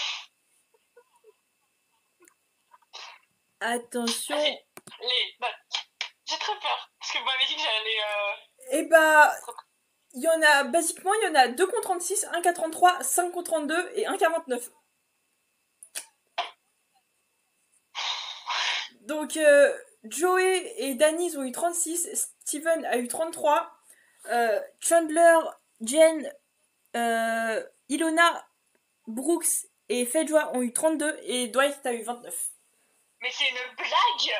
Attention. Vas-y, les notes. J'ai très peur, parce que vous m'avez dit que j'allais... Et bah, il y en a, basiquement, il y en a 2 contre 36, 1 contre 33, 5 contre 32 et 1 contre 29. Donc, Joey et Danny ont eu 36, Steven a eu 33, Chandler, Jen, Ilona, Brooks et Fedwa ont eu 32 et Dwight a eu 29. Mais c'est une blague.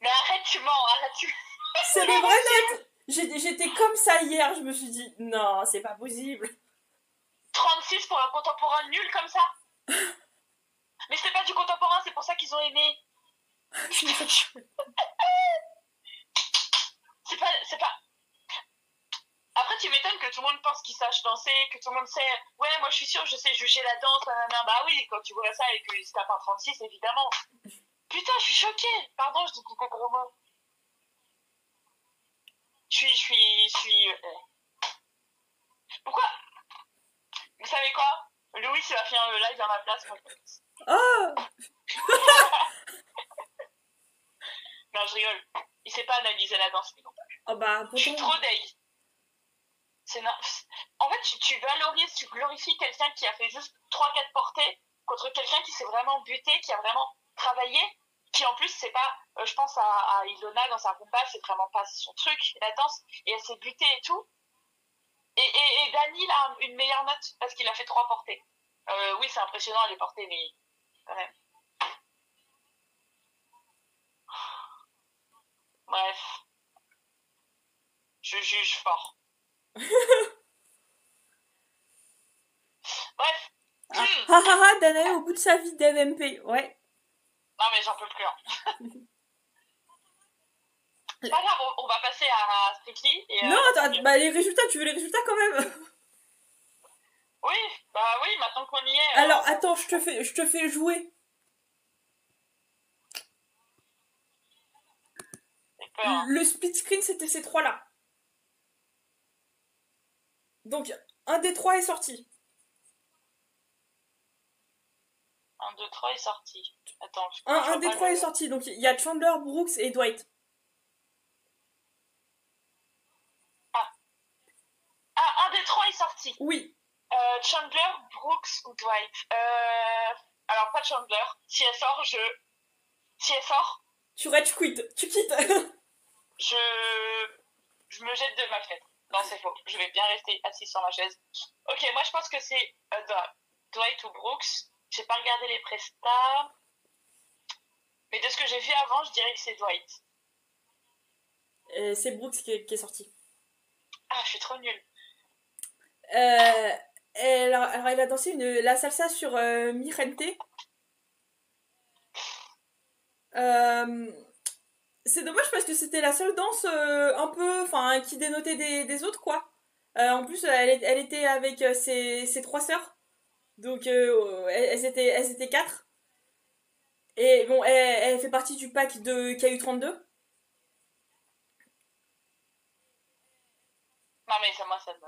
Mais arrête, tu mens, arrête, tu... C'est les vraies notes. J'étais comme ça hier, je me suis dit, non, c'est pas possible. 36 pour un contemporain nul comme ça. Mais c'est pas du contemporain, c'est pour ça qu'ils ont aimé. C'est pas... Après, tu m'étonnes que tout le monde pense qu'ils sachent danser, que tout le monde sait... Ouais, moi je suis sûre, je sais juger la danse, nanana. Bah oui, quand tu vois ça et qu'ils se tapent un 36, évidemment. Putain, je suis choquée. Pardon, je dis quelques gros mots. Je suis... Pourquoi? Vous savez quoi? Louis, il va finir le live dans ma place. Oh. Non, je rigole. Il sait pas analyser la danse, lui non plus. Oh bah, Je suis trop deg. En fait, tu valorises, tu glorifies quelqu'un qui a fait juste 3-4 portées contre quelqu'un qui s'est vraiment buté, qui a vraiment travaillé, qui en plus, c'est pas... je pense à Ilona dans sa rumba, c'est vraiment pas son truc, la danse, et elle s'est butée et tout. Et Dany, là, a une meilleure note parce qu'il a fait 3 portées. Oui, c'est impressionnant les portées, mais quand même. Bref. Je juge fort. Bref. Ah, Danae au bout de sa vie d'MMP, ouais. Non, mais j'en peux plus. Hein. Pas grave, on va passer à Strictly. Et, non, bah les résultats, tu veux les résultats quand même? Oui, bah oui, maintenant qu'on y est. Alors, attends, je te fais jouer. J'ai peur, hein. Le split screen, c'était ces trois-là. Donc, un des trois est sorti. 1, 2, 3 est sorti. Attends, Un des trois est sorti. Donc, il y a Chandler, Brooks et Dwight. Ah, un des trois est sorti. Oui. Chandler, Brooks ou Dwight. Alors, pas Chandler. Si elle sort, Si elle sort, Tu rage quit. Tu quittes. je me jette de ma fenêtre. Non, c'est faux. Je vais bien rester assise sur ma chaise. Ok, moi je pense que c'est Dwight ou Brooks. J'ai pas regardé les prestats. Mais de ce que j'ai vu avant, je dirais que c'est Dwight. C'est Brooks qui est sorti. Ah, je suis trop nulle. Alors, elle a dansé la salsa sur Mi Gente. C'est dommage parce que c'était la seule danse un peu, enfin, qui dénotait des autres, quoi. En plus, elle était avec ses trois sœurs. Donc, elles étaient quatre. Et bon, elle fait partie du pack de KU32. Non, mais ça, moi, ça me.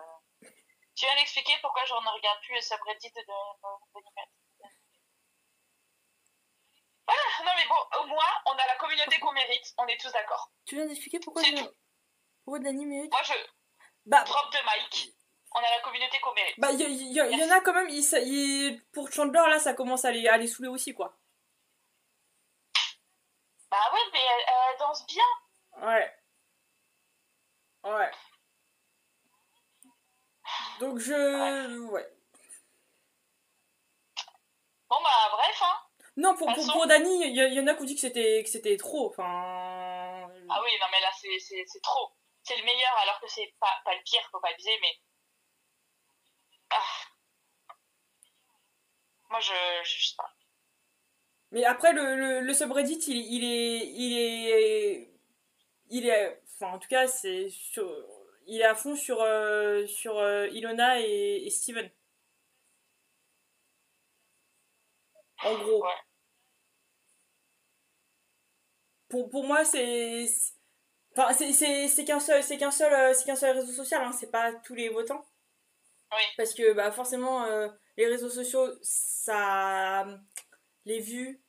Tu viens d'expliquer pourquoi je ne regarde plus le subreddit de Dailymat. Ah, non, mais bon, au moins, on a la communauté qu'on mérite. On est tous d'accord. Tu viens d'expliquer pourquoi Pourquoi Dany mérite? Moi, je. Bah, Drop de Mike. On a la communauté qu'on mérite. bah, il y en a quand même. Pour Chandler, là, ça commence à les saouler aussi, quoi. Bah ouais, mais elle danse bien. Ouais. Ouais. Donc ouais. Bon bah bref, hein. Non, pour Dany, il y en a qui ont dit que c'était trop. Enfin. Ah oui, non mais là c'est trop. C'est le meilleur alors que c'est pas le pire, faut pas abuser, mais. Ah. Moi je sais pas. Mais après, le subreddit, enfin, en tout cas, il est à fond sur Ilona et Steven. En gros. Ouais. Pour moi, enfin, c'est qu'un seul réseau social, hein, c'est pas tous les votants. Oui. Parce que, bah, forcément, les réseaux sociaux, les vues,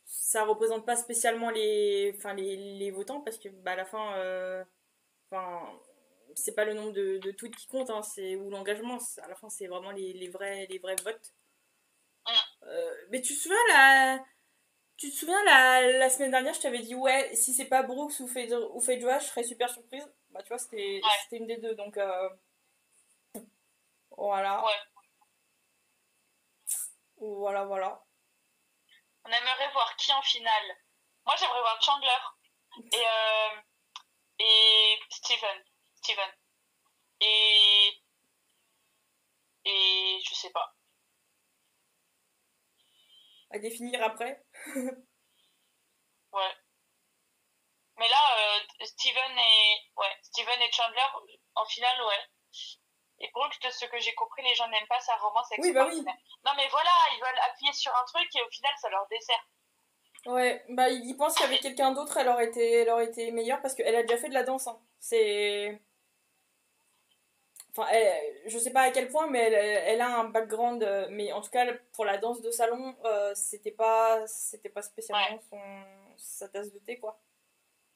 ça représente pas spécialement les votants, parce que, bah, à la fin, enfin, c'est pas le nombre de tweets qui compte, hein, ou l'engagement, à la fin, c'est vraiment les vrais votes. Mais tu te souviens la semaine dernière, je t'avais dit, ouais, si c'est pas Brooks ou Fedra, je serais super surprise. Bah, tu vois, c'était une des deux, donc voilà. Ouais. Voilà. On aimerait voir qui en finale. Moi, j'aimerais voir Chandler et Steven. Et je sais pas. À définir après. Ouais. Mais là, Steven et Chandler, en finale, ouais. Et Brooke, de ce que j'ai compris, les gens n'aiment pas sa romance avec oui, son bah partenaire. Oui. Non, mais voilà, ils veulent appuyer sur un truc et au final, ça leur dessert. Ouais, bah ils pensent qu'avec quelqu'un d'autre, elle aurait été meilleure parce qu'elle a déjà fait de la danse. Hein. C'est. Enfin, je sais pas à quel point, mais elle a un background. Mais en tout cas, pour la danse de salon, c'était pas spécialement sa tasse de thé, quoi.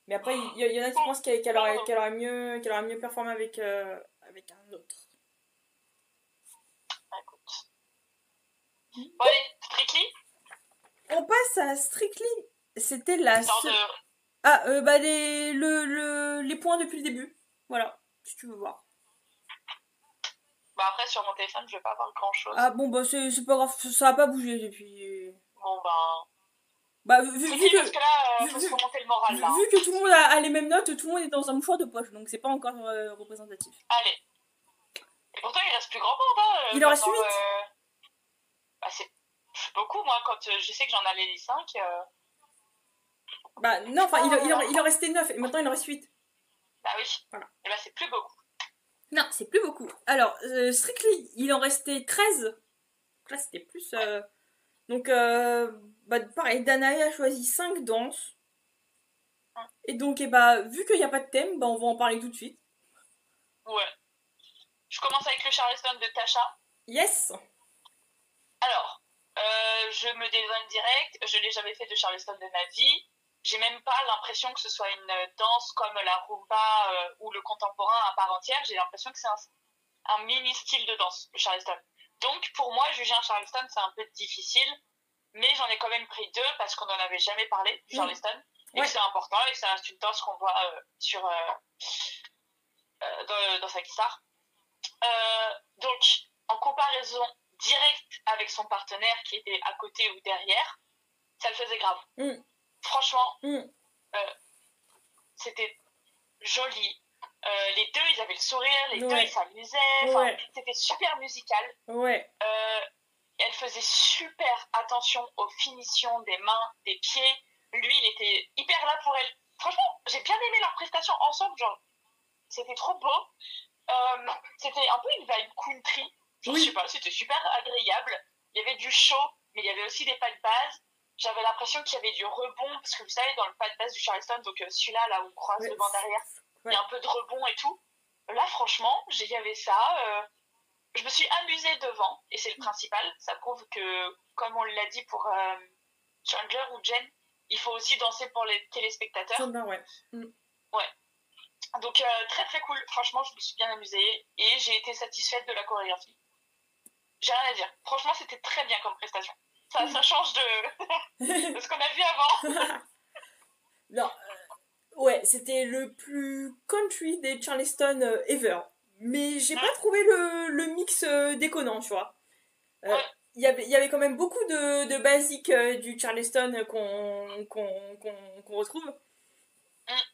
Mais après, il y en a qui pensent qu'elle aurait mieux performé avec un autre. Écoute. Bon, allez, Strictly. On passe à Strictly. C'était la seule. Ah, bah les points depuis le début. Voilà, si tu veux voir. Bah après, sur mon téléphone, je vais pas voir grand chose. Ah bon, bah c'est pas grave, ça a pas bougé depuis. Bon, ben. Bah, vu que. Parce que là, faut se remonter le moral, là. Vu que tout le monde a les mêmes notes, tout le monde est dans un mouchoir de poche, donc c'est pas encore représentatif. Allez. Et pourtant, il reste plus grand monde, hein. Il en reste 8. Bah, c'est beaucoup, moi, quand je sais que j'en allais les 5. Bah non, enfin il en restait 9 et maintenant il en reste 8. Bah oui. Voilà. Et bah c'est plus beaucoup. Non, c'est plus beaucoup. Alors, Strictly, il en restait 13. Donc là, c'était plus... Donc, bah, pareil, Danae a choisi 5 danses. Et donc, bah, vu qu'il n'y a pas de thème, bah, on va en parler tout de suite. Ouais. Je commence avec le Charleston de Tasha. Yes. Alors, je me dédouane direct. Je n'ai jamais fait de Charleston de ma vie. J'ai même pas l'impression que ce soit une danse comme la rumba ou le contemporain à part entière. J'ai l'impression que c'est un mini style de danse, le Charleston. Donc, pour moi, juger un Charleston, c'est un peu difficile. Mais j'en ai quand même pris 2 parce qu'on n'en avait jamais parlé du Charleston. Et que c'est important et que ça reste une danse qu'on voit dans sa guitare. Donc, en comparaison directe avec son partenaire qui était à côté ou derrière, ça le faisait grave. Franchement, c'était joli. Les deux, ils avaient le sourire, les deux, ils s'amusaient. C'était super musical. Elle faisait super attention aux finitions des mains, des pieds. Lui, il était hyper là pour elle. Franchement, j'ai bien aimé leur prestation ensemble. Genre, c'était trop beau. C'était un peu une vibe country. Je sais pas, c'était super agréable. Il y avait du show, mais il y avait aussi des pas de base. J'avais l'impression qu'il y avait du rebond, parce que vous savez, dans le pas de base du Charleston, donc celui-là, là où on croise devant derrière, il y a un peu de rebond et tout. Là, franchement, il y avait ça. Je me suis amusée devant, et c'est le principal. Ça prouve que, comme on l'a dit pour Chandler ou Jen, il faut aussi danser pour les téléspectateurs. Chandler, ouais. Donc très très cool, franchement je me suis bien amusée et j'ai été satisfaite de la chorégraphie. J'ai rien à dire, franchement c'était très bien comme prestation. Ça change de ce qu'on a vu avant. Non, c'était le plus country des Charleston ever. Mais j'ai pas trouvé le mix déconnant, tu vois. Il y avait quand même beaucoup de basiques du Charleston qu'on retrouve.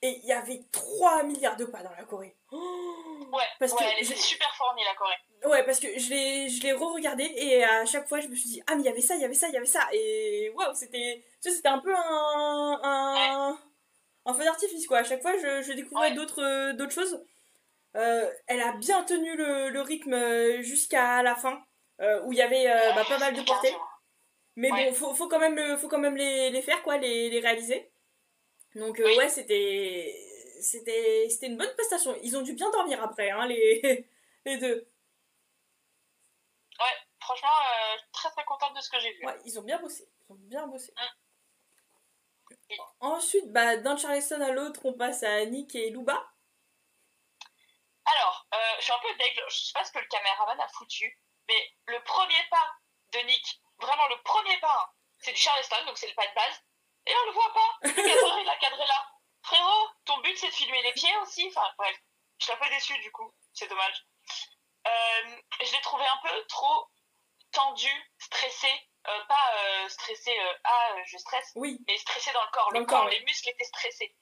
Et il y avait 3 milliards de pas dans la Corée. Elle était super fournie la Corée. Ouais, parce que je l'ai re-regardé et à chaque fois je me suis dit, ah mais il y avait ça, il y avait ça, il y avait ça. Et waouh, c'était un peu un feu d'artifice quoi. À chaque fois je découvrais d'autres choses. Elle a bien tenu le rythme jusqu'à la fin, où il y avait pas mal de portées. Mais bon, faut quand même les faire quoi, les réaliser. Donc c'était une bonne prestation. Ils ont dû bien dormir après, hein, les deux. Ouais, franchement, très très contente de ce que j'ai vu. Ouais, ils ont bien bossé. Ensuite, d'un Charleston à l'autre, on passe à Nick et Luba. Alors, je suis un peu deg, je sais pas ce que le caméraman a foutu, mais le premier pas de Nick, vraiment le premier pas, hein, c'est du Charleston, donc c'est le pas de base, et on le voit pas. Le cadreur, il a cadré là. Frérot, ton but c'est de filmer les pieds aussi. Enfin bref, je suis un peu déçue du coup, c'est dommage. Je l'ai trouvé un peu trop tendu, stressé. Pas stressé, je stresse, mais stressé dans le corps. Le corps, les muscles étaient stressés.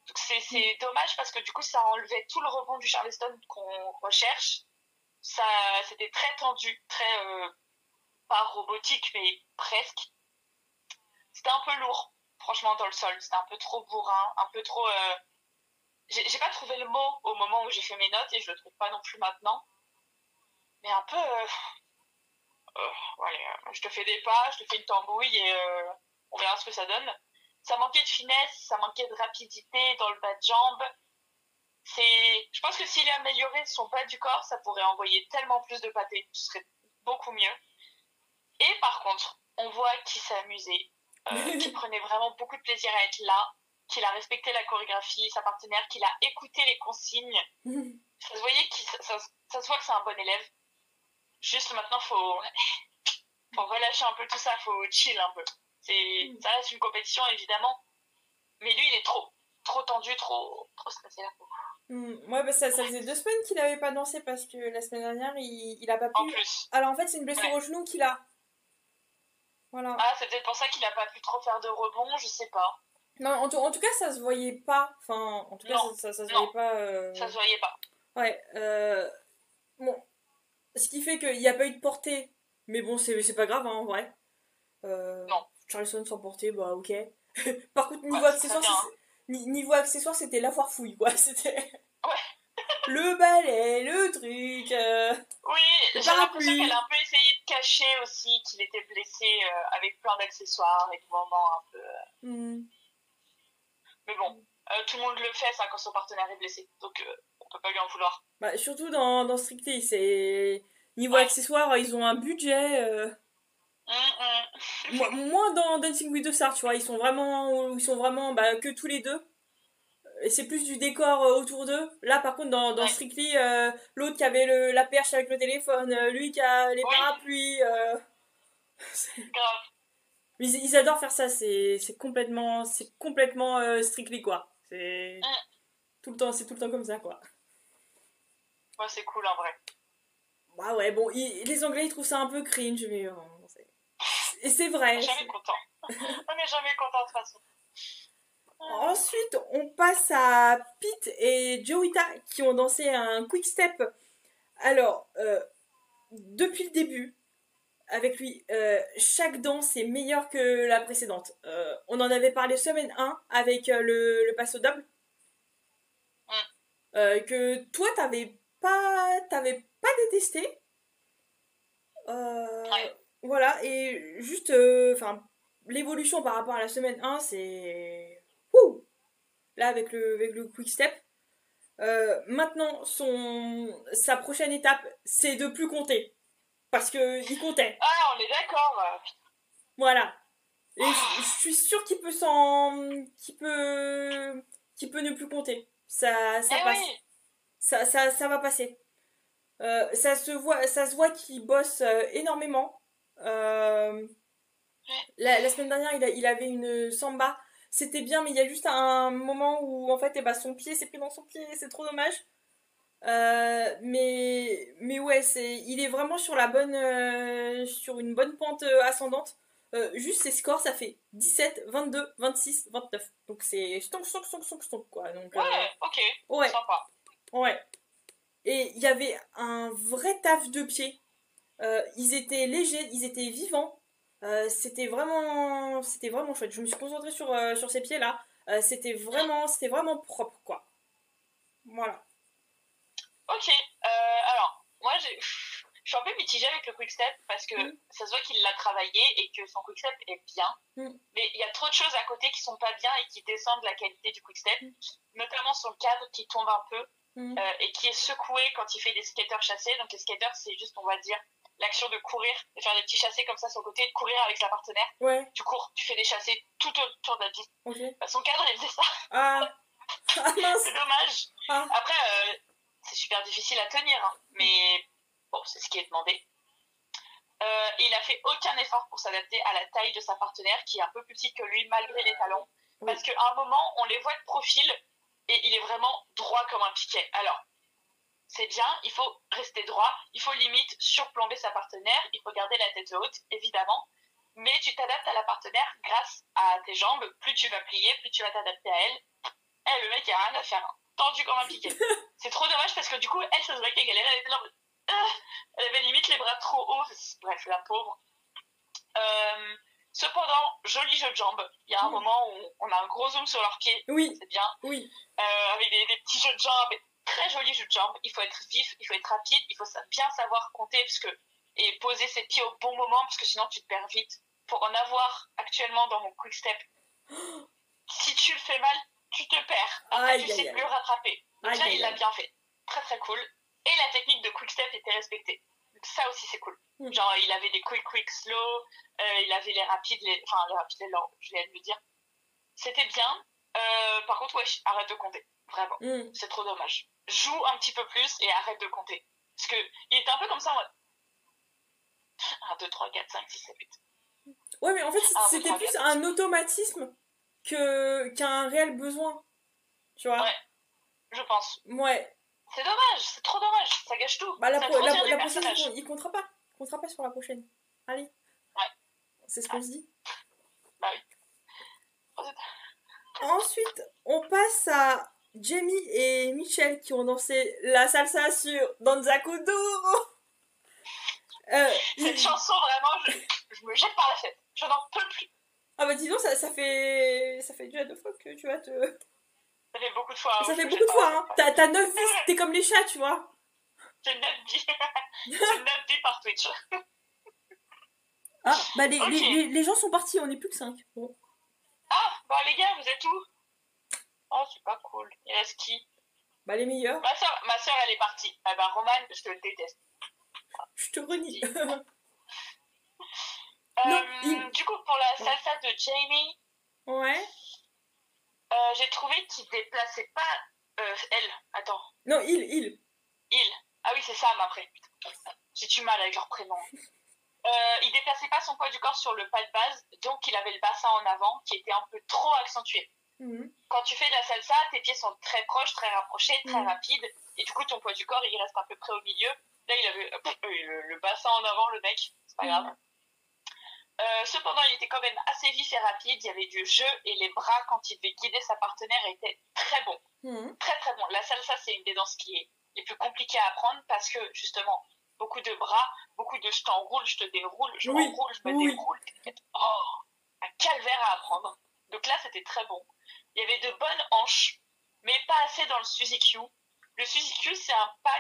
Donc c'est dommage parce que du coup ça enlevait tout le rebond du Charleston qu'on recherche. Ça, c'était très tendu, très pas robotique mais presque. C'était un peu lourd, franchement dans le sol. C'était un peu trop bourrin, un peu trop. J'ai pas trouvé le mot au moment où j'ai fait mes notes et je le trouve pas non plus maintenant. Mais un peu. Je te fais des pas, je te fais une tambouille et on verra ce que ça donne. Ça manquait de finesse, ça manquait de rapidité dans le bas de jambe. Je pense que s'il améliorait son bas du corps, ça pourrait envoyer tellement plus de pâté. Ce serait beaucoup mieux. Et par contre, on voit qu'il s'est amusé, qu'il prenait vraiment beaucoup de plaisir à être là, qu'il a respecté la chorégraphie, sa partenaire, qu'il a écouté les consignes. Ça se voyait ça se voit que c'est un bon élève. Juste maintenant, faut relâcher un peu tout ça, faut chill un peu. Ça reste une compétition évidemment, mais lui il est trop tendu, trop stressé là. Ouais, ça faisait 2 semaines qu'il avait pas dansé parce que la semaine dernière il a pas pu. En plus. Alors en fait c'est une blessure au genou qu'il a. Voilà. Ah, c'est peut-être pour ça qu'il a pas pu trop faire de rebond, je sais pas. Non, en tout cas ça se voyait pas. Enfin, en tout cas ça se voyait pas. Ça se voyait pas. Ouais. Bon, ce qui fait qu'il n'y a pas eu de portée. Mais bon, c'est pas grave, hein, en vrai. Non. Charleston sans portée, bah ok. Par contre, Ouais, c'est très bien. Hein. Niveau accessoire, c'était la foire fouille, quoi. C'était Ouais. le balai, le truc, Oui, le j'ai l'impression qu'elle a parapluie. un peu essayé de cacher aussi qu'il était blessé avec plein d'accessoires et de moments un peu. Hmm. Mais bon, tout le monde le fait ça quand son partenaire est blessé, donc on peut pas lui en vouloir. Bah, surtout dans Strictly, c'est... Niveau Ouais. accessoires, ils ont un budget... Mm. moins dans Dancing with the Stars, tu vois, ils sont vraiment bah, que tous les deux. Et c'est plus du décor autour d'eux. Là, par contre, dans Ouais. Strictly, l'autre qui avait la perche avec le téléphone, lui qui a les Oui, parapluies. grave. Ils adorent faire ça. C'est complètement Strictly, quoi. Mm. C'est tout le temps comme ça, quoi. Ouais, c'est cool en vrai. Bah ouais, bon, les Anglais, ils trouvent ça un peu cringe, mais et c'est On n'est vrai. jamais content. On n'est jamais content de toute façon. Ensuite, on passe à Pete et Joita qui ont dansé un quick step. Alors, depuis le début, avec lui, chaque danse est meilleure que la précédente. On en avait parlé semaine 1 avec le passo double. Mm. Que toi, t'avais pas détesté. Ouais. Voilà, et juste, enfin, l'évolution par rapport à la semaine 1, c'est... Ouh. Là, avec le quick step. Maintenant, sa prochaine étape, c'est de plus compter. Parce que il comptait. Ah, on est d'accord. Voilà. Et je suis sûre qu'il peut ne plus compter. Ça Eh passe. oui. Ça va passer. Ça se voit qu'il bosse énormément. Euh, la semaine dernière, il avait une samba. C'était bien, mais il y a juste un moment où en fait, eh ben, son pied s'est pris dans son pied. C'est trop dommage. Mais ouais, il est vraiment sur une bonne pente ascendante. Juste ses scores, ça fait 17, 22, 26, 29. Donc c'est stonk, stonk, stonk, stonk, stonk, quoi. Donc, Ouais, ok. ouais, Sympa. ouais. Et il y avait un vrai taf de pied. Ils étaient légers, ils étaient vivants. C'était vraiment chouette. Je me suis concentrée sur ces pieds-là. Mm. C'était vraiment propre, quoi. Voilà. Ok. Alors, moi, je suis un peu mitigée avec le quickstep parce que Mm, ça se voit qu'il l'a travaillé et que son quickstep est bien. mm, Mais il y a trop de choses à côté qui sont pas bien et qui descendent la qualité du quickstep, mm, notamment son cadre qui tombe un peu mm. et qui est secoué quand il fait des skaters chassés. Donc les skaters, c'est juste, on va dire, l'action de courir, de faire des petits chassés comme ça sur le côté, de courir avec sa partenaire. Ouais, Tu cours, tu fais des chassés tout autour de la piste. ok. Bah, son cadre, il faisait ça. Ah, ah C'est mince. dommage. Ah, Après, c'est super difficile à tenir, hein, mais bon, c'est ce qui est demandé. Il a fait aucun effort pour s'adapter à la taille de sa partenaire, qui est un peu plus petite que lui, malgré les talons. oui. Parce qu'à un moment, on les voit de profil, et il est vraiment droit comme un piquet. Alors, c'est bien, il faut rester droit, il faut limite surplomber sa partenaire, il faut garder la tête haute, évidemment, mais tu t'adaptes à la partenaire grâce à tes jambes, plus tu vas plier, plus tu vas t'adapter à elle. Eh, le mec, il a rien à faire, hein. Tendu comme un piquet. C'est trop dommage parce que du coup, elle, ça se voit qu'elle galérait, elle était là, elle avait limite les bras trop hauts, bref, la pauvre. Euh, Cependant, joli jeu de jambes. Il y a un moment où on a un gros zoom sur leurs pieds, Oui, c'est bien, oui. avec des petits jeux de jambes, très jolis jeux de jambes. Il faut être vif, il faut être rapide, il faut bien savoir compter et poser ses pieds au bon moment parce que sinon tu te perds vite. Pour en avoir actuellement dans mon quick step, si tu le fais mal, tu te perds. Après, tu Aïe, sais aïe, plus aïe. rattraper. Donc Aïe, là, aïe, il l'a aïe. bien fait. Très très cool. Et la technique de quick step était respectée. Donc ça aussi, c'est cool. Hmm. Genre, il avait des quick slow, il avait les rapides, enfin, les rapides, les lents, je viens de le dire. C'était bien. Par contre, ouais, arrête de compter. Vraiment. Hmm. C'est trop dommage. Joue un petit peu plus et arrête de compter. Parce que il était un peu comme ça en mode 1, 2, 3, 4, 5, 6, 7, 8. Ouais, mais en fait, 1, 2, c'était 3, plus 4, 5, 6, un 7. automatisme qu'un réel besoin. Tu vois? Ouais, je pense. Ouais. C'est dommage, c'est trop dommage. Ça gâche tout. Bah, Ça te retire du la prochaine, personnage. il comptera pas. Il comptera pas sur la prochaine. Allez, Ouais, c'est ce qu'on ouais. se dit. Bah oui. Ensuite, on passe à Jamie et Michel qui ont dansé la salsa sur Danza Kuduro. Cette chanson, vraiment, je me jette par la fenêtre. Je n'en peux plus. Ah bah dis donc, ça fait déjà 2 fois que tu vas te... Ça fait beaucoup de fois. Ça fait beaucoup de fois, hein. T'as 9 vies, t'es comme les chats, tu vois. J'ai 9 vies. J'ai 9 vies par Twitch. Ah, bah Ok. les gens sont partis, on n'est plus que 5. Bon. Ah, bah les gars, vous êtes où? Oh, c'est pas cool. Il reste qui? Bah les meilleurs. Ma soeur, elle est partie. Ah bah Roman, je te le déteste. Je te renie. Non, Du coup, pour la salsa de Jamie, Ouais. j'ai trouvé qu'il déplaçait pas elle. Attends. Non, Il. Ah oui, c'est Sam après. J'ai du mal avec leur prénom. Il déplaçait pas son poids du corps sur le pas de base, donc il avait le bassin en avant qui était un peu trop accentué. Quand tu fais de la salsa, tes pieds sont très proches, très rapprochés, très rapides, et du coup ton poids du corps il reste à peu près au milieu. Là il avait le bassin en avant, le mec, c'est pas grave. Cependant, il était quand même assez vif et rapide. Il y avait du jeu et les bras, quand il devait guider sa partenaire, étaient très bons. Très très bons. La salsa, c'est une des danses qui est les plus compliquées à apprendre parce que justement, beaucoup de bras, beaucoup de je t'enroule, je te déroule, je m'enroule, je me déroule. Oh, un calvaire à apprendre. Donc là, c'était très bon. Il y avait de bonnes hanches, mais pas assez dans le Suzy Q. Le Suzy Q, c'est un pas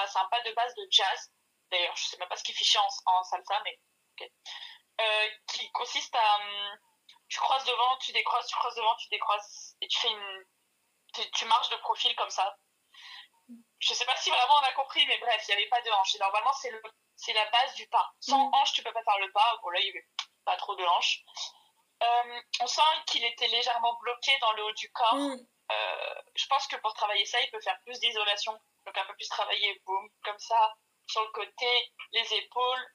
c'est un pas de base de jazz. D'ailleurs, je sais même pas ce qui fichait en salsa, mais ok. Qui consiste à tu croises devant, tu décroises, tu croises devant, tu décroises et tu fais tu marches de profil comme ça. Je sais pas si vraiment on a compris, mais bref, il n'y avait pas de hanche. Et normalement, c'est la base du pas. Sans hanche, tu peux pas faire le pas. Bon, là, il y avait pas trop de hanches. On sent qu'il était légèrement bloqué dans le haut du corps. Je pense que pour travailler ça, il peut faire plus d'isolation. Donc un peu plus travailler, boum, comme ça, sur le côté, les épaules,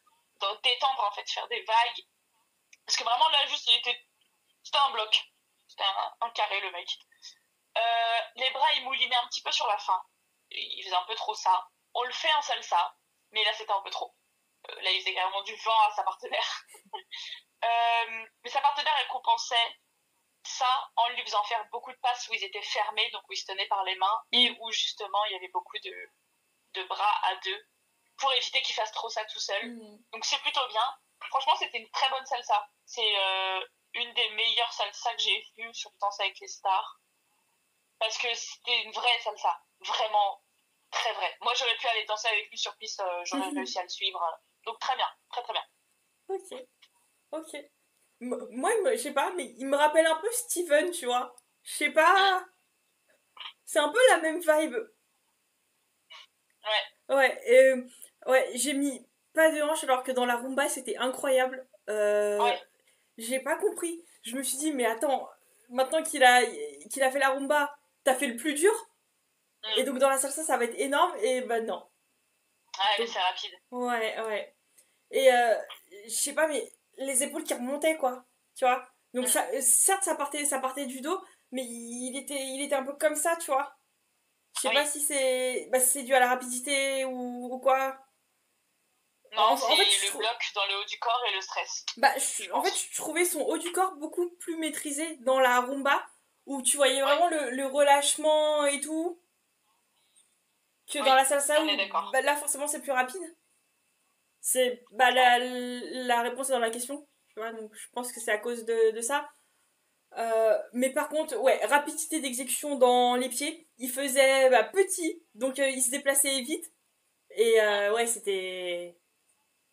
détendre en fait, faire des vagues. Parce que vraiment là, juste, c'était un bloc. C'était un carré, le mec. Les bras, il moulinait un petit peu sur la fin. Il faisait un peu trop ça. On le fait en salsa, mais là, c'était un peu trop. Là, il faisait carrément du vent à sa partenaire. Mais sa partenaire, elle compensait ça en lui faisant faire beaucoup de passes où ils étaient fermés, donc où ils se tenaient par les mains, et où justement, il y avait beaucoup de bras à deux, pour éviter qu'il fasse trop ça tout seul. Donc c'est plutôt bien. Franchement, c'était une très bonne salsa. C'est une des meilleures salsas que j'ai vues sur Danse avec les stars. Parce que c'était une vraie salsa. Vraiment très vraie. Moi, j'aurais pu aller danser avec lui sur piste, j'aurais réussi à le suivre. Donc très bien, très très bien. Ok. Moi, je sais pas, mais il me rappelle un peu Steven, tu vois. Je sais pas. C'est un peu la même vibe. Ouais, ouais, j'ai mis pas de hanche alors que dans la rumba c'était incroyable. J'ai pas compris. Je me suis dit, mais attends, maintenant qu'il a fait la rumba, t'as fait le plus dur. Et donc dans la salsa ça va être énorme. Et bah non. Ouais, mais c'est rapide. Ouais. Et je sais pas, mais les épaules qui remontaient quoi. Tu vois. Donc ça, certes ça partait du dos, mais il était un peu comme ça, tu vois. Je sais pas si c'est dû à la rapidité ou quoi. Non, En fait, c'est le bloc dans le haut du corps et le stress. En fait, je trouvais son haut du corps beaucoup plus maîtrisé dans la rumba, où tu voyais vraiment le relâchement et tout, que dans la salsa où bah, là forcément c'est plus rapide. C'est la réponse est dans la question, tu vois, donc je pense que c'est à cause de ça. Mais par contre, ouais, rapidité d'exécution dans les pieds, il faisait petit, donc il se déplaçait vite. Et ouais,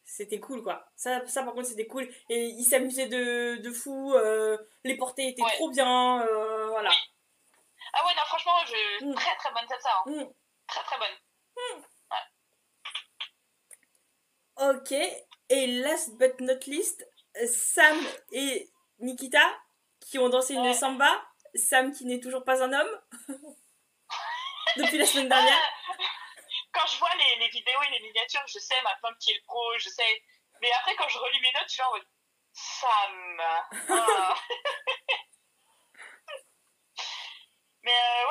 c'était cool quoi. Ça par contre c'était cool. Et il s'amusait de fou, les portées étaient trop bien, voilà. Oui. Ah ouais, non, franchement, très très bonne salsa. Hein. Très très bonne. Ok, et last but not least, Sam et Nikita qui ont dansé une samba. Sam qui n'est toujours pas un homme depuis la semaine dernière. Quand je vois les vidéos et les miniatures, je sais maintenant qui est le pro, je sais. Mais après, quand je relis mes notes, je suis en mode Sam. Mais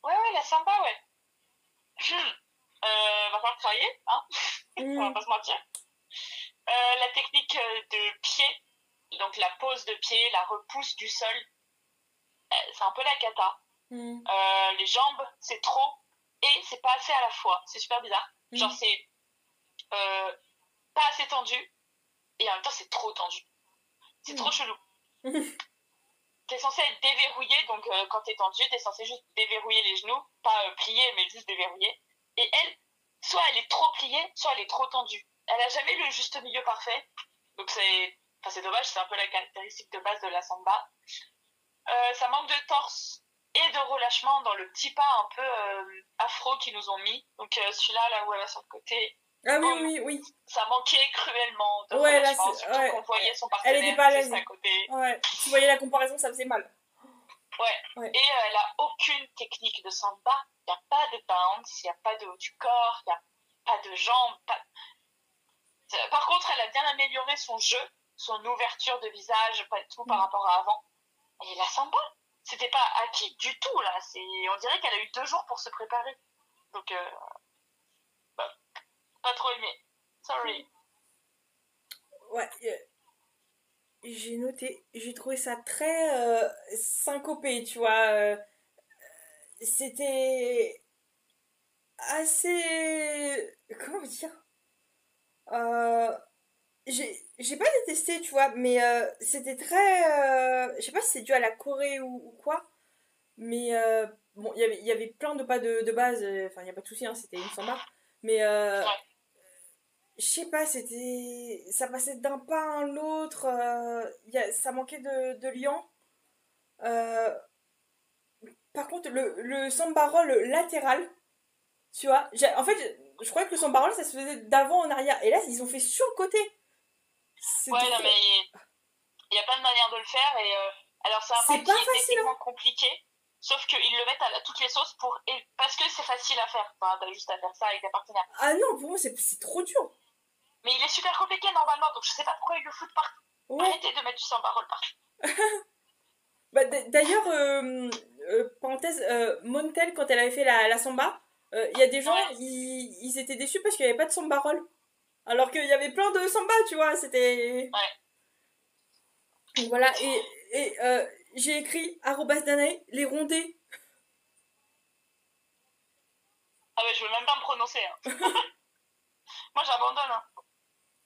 ouais, la samba, ouais. Va falloir travailler, hein. On va pas se mentir. La technique de pied, donc la pose de pied, la repousse du sol, c'est un peu la cata. Les jambes, c'est trop et c'est pas assez à la fois. C'est super bizarre. Genre, c'est pas assez tendu et en même temps, c'est trop tendu. C'est trop chelou. T'es censé être déverrouillé, donc quand t'es tendu, t'es censé juste déverrouiller les genoux, pas plier, mais juste déverrouiller. Et elle, soit elle est trop pliée, soit elle est trop tendue. Elle a jamais le juste milieu parfait. Donc c'est dommage, c'est un peu la caractéristique de base de la samba. Ça manque de torse et de relâchement dans le petit pas un peu afro qu'ils nous ont mis. Donc celui-là, là où elle va sur le côté, Ah oui. ça manquait cruellement de Ouais, là, relâchement, surtout qu'on voyait son elle était partenaire pas à l'aise. juste à côté. Ouais, tu voyais la comparaison, ça faisait mal. Ouais. Et elle a aucune technique de samba. Il n'y a pas de bounce, il n'y a pas de haut du corps, il n'y a pas de jambes. Par contre, elle a bien amélioré son jeu, son ouverture de visage, pas tout par rapport à avant. Et la samba, c'était pas acquis du tout, là. On dirait qu'elle a eu 2 jours pour se préparer. Donc, pas trop aimé. Sorry. Ouais, j'ai noté, j'ai trouvé ça très syncopé, tu vois. C'était assez... Comment dire j'ai pas détesté, tu vois, mais c'était très... je sais pas si c'est dû à la Corée ou quoi, mais bon, il y avait plein de pas de base, enfin, il n'y a pas de souci, hein, c'était une samba, mais je sais pas, c'était... Ça passait d'un pas à l'autre, ça manquait de liant. Euh, Par contre, le samba roll latéral, tu vois, en fait, je croyais que le samba roll, ça se faisait d'avant en arrière, et là, ils ont fait sur le côté. Ouais, non, mais il y a plein de manières de le faire, et alors c'est un pas qui est techniquement compliqué, sauf qu'ils le mettent à toutes les sauces parce que c'est facile à faire. Enfin, t'as juste à faire ça avec des partenaires. Ah non, pour moi, c'est trop dur. Mais il est super compliqué normalement, donc je sais pas pourquoi ils le foutent partout. Ouais. Arrêtez de mettre du samba roll partout. Bah, d'ailleurs, parenthèse, Montel, quand elle avait fait la samba, il y a des gens, ils étaient déçus parce qu'il n'y avait pas de samba roll. Alors qu'il y avait plein de samba, tu vois, c'était... Ouais. Donc voilà, et j'ai écrit @danae, les rondés. Ah ouais, je veux même pas me prononcer. Hein. Moi, j'abandonne. Hein.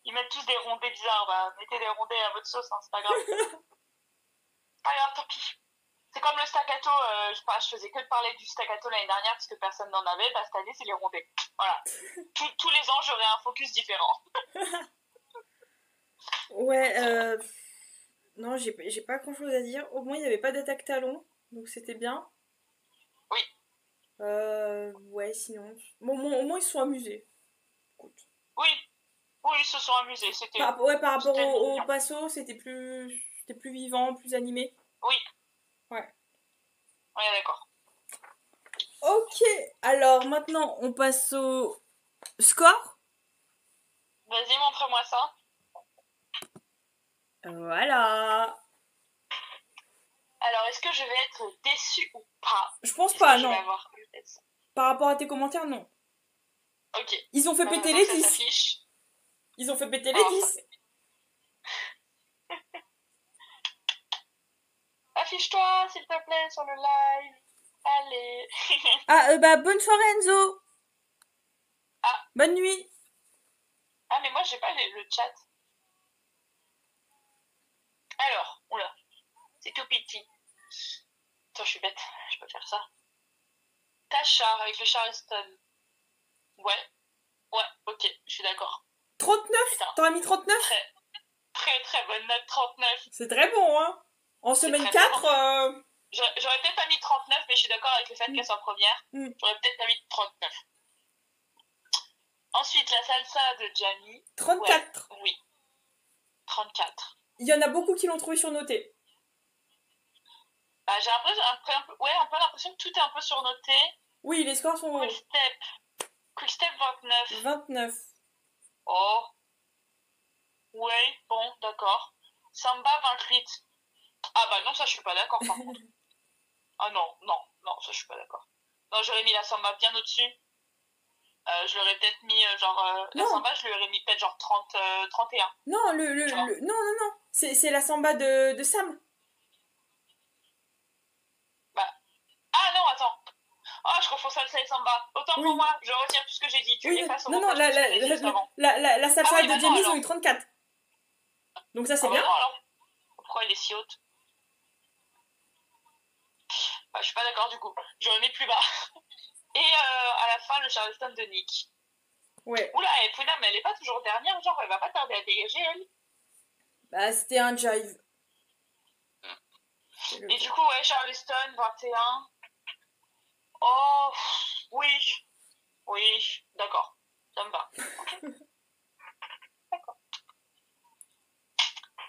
Ils mettent tous des rondés bizarres. Bah, mettez des rondés à votre sauce, hein, c'est pas grave. Pas grave, tant pis. C'est comme le staccato. Je faisais que de parler du staccato l'année dernière parce que personne n'en avait. Bah, cette année, c'est les rondés. Voilà. Tous les ans, j'aurai un focus différent. Ouais, non, j'ai pas grand chose à dire. Au moins, il n'y avait pas d'attaque talon, donc c'était bien. Oui. Ouais, sinon. Bon, au moins, ils se sont amusés. Écoute. Oui, ils se sont amusés. Par rapport au passo, c'était plus vivant, plus animé. Oui. Ouais. Ouais, d'accord. Ok, alors maintenant, on passe au score. Vas-y, montre-moi ça. Voilà. Alors, est-ce que je vais être déçue ou pas? Je pense pas, non. Je vais par rapport à tes commentaires, non. Ok. Ils ont fait péter les 10. Ils ont fait péter les 10. Affiche-toi, s'il te plaît, sur le live. Allez. Ah, bonne soirée, Enzo. Ah. Bonne nuit. Ah, mais moi, j'ai pas le chat. Alors, oula. C'est tout petit. Attends, je suis bête. Je peux faire ça. Tachar avec le Charleston. Ouais, ok, je suis d'accord. 39 ? T'aurais mis 39 ? Très bonne note, 39. C'est très bon, hein. En semaine 4... Bon. J'aurais peut-être pas mis 39, mais je suis d'accord avec le fait qu'elle soit première. J'aurais peut-être pas mis 39. Ensuite, la salsa de Gianni. 34. Ouais, oui. 34. Il y en a beaucoup qui l'ont trouvé surnoté. Bah, j'ai un peu l'impression que tout est un peu surnoté. Oui, les scores sont... Quick Step 29. 29. Oh. Ouais, bon, d'accord. Samba 28. Ah bah non, ça je suis pas d'accord par contre. Ah non, ça je suis pas d'accord. Non, j'aurais mis la samba bien au-dessus. Je l'aurais peut-être mis la samba, je lui aurais mis peut-être genre 31. Non, non. C'est la samba de Sam. Bah. Ah non, attends. Ah, je confonds salsa et samba. Autant pour moi, je retire tout ce que j'ai dit. Tu effaces au montage tout ce que j'ai dit avant. La salsa de Jamie, ils ont eu 34. Donc ça, c'est bien. Non, alors. pourquoi elle est si haute. Enfin, je suis pas d'accord du coup. Je remets plus bas. Et à la fin, le Charleston de Nick. Ouais. Oula, et Pouna, mais elle est pas toujours dernière, genre elle va pas tarder à dégager elle. Bah, c'était un jive. Et du coup, ouais, Charleston, 21. Oh, oui. Oui, d'accord. Ça me va. Okay. D'accord.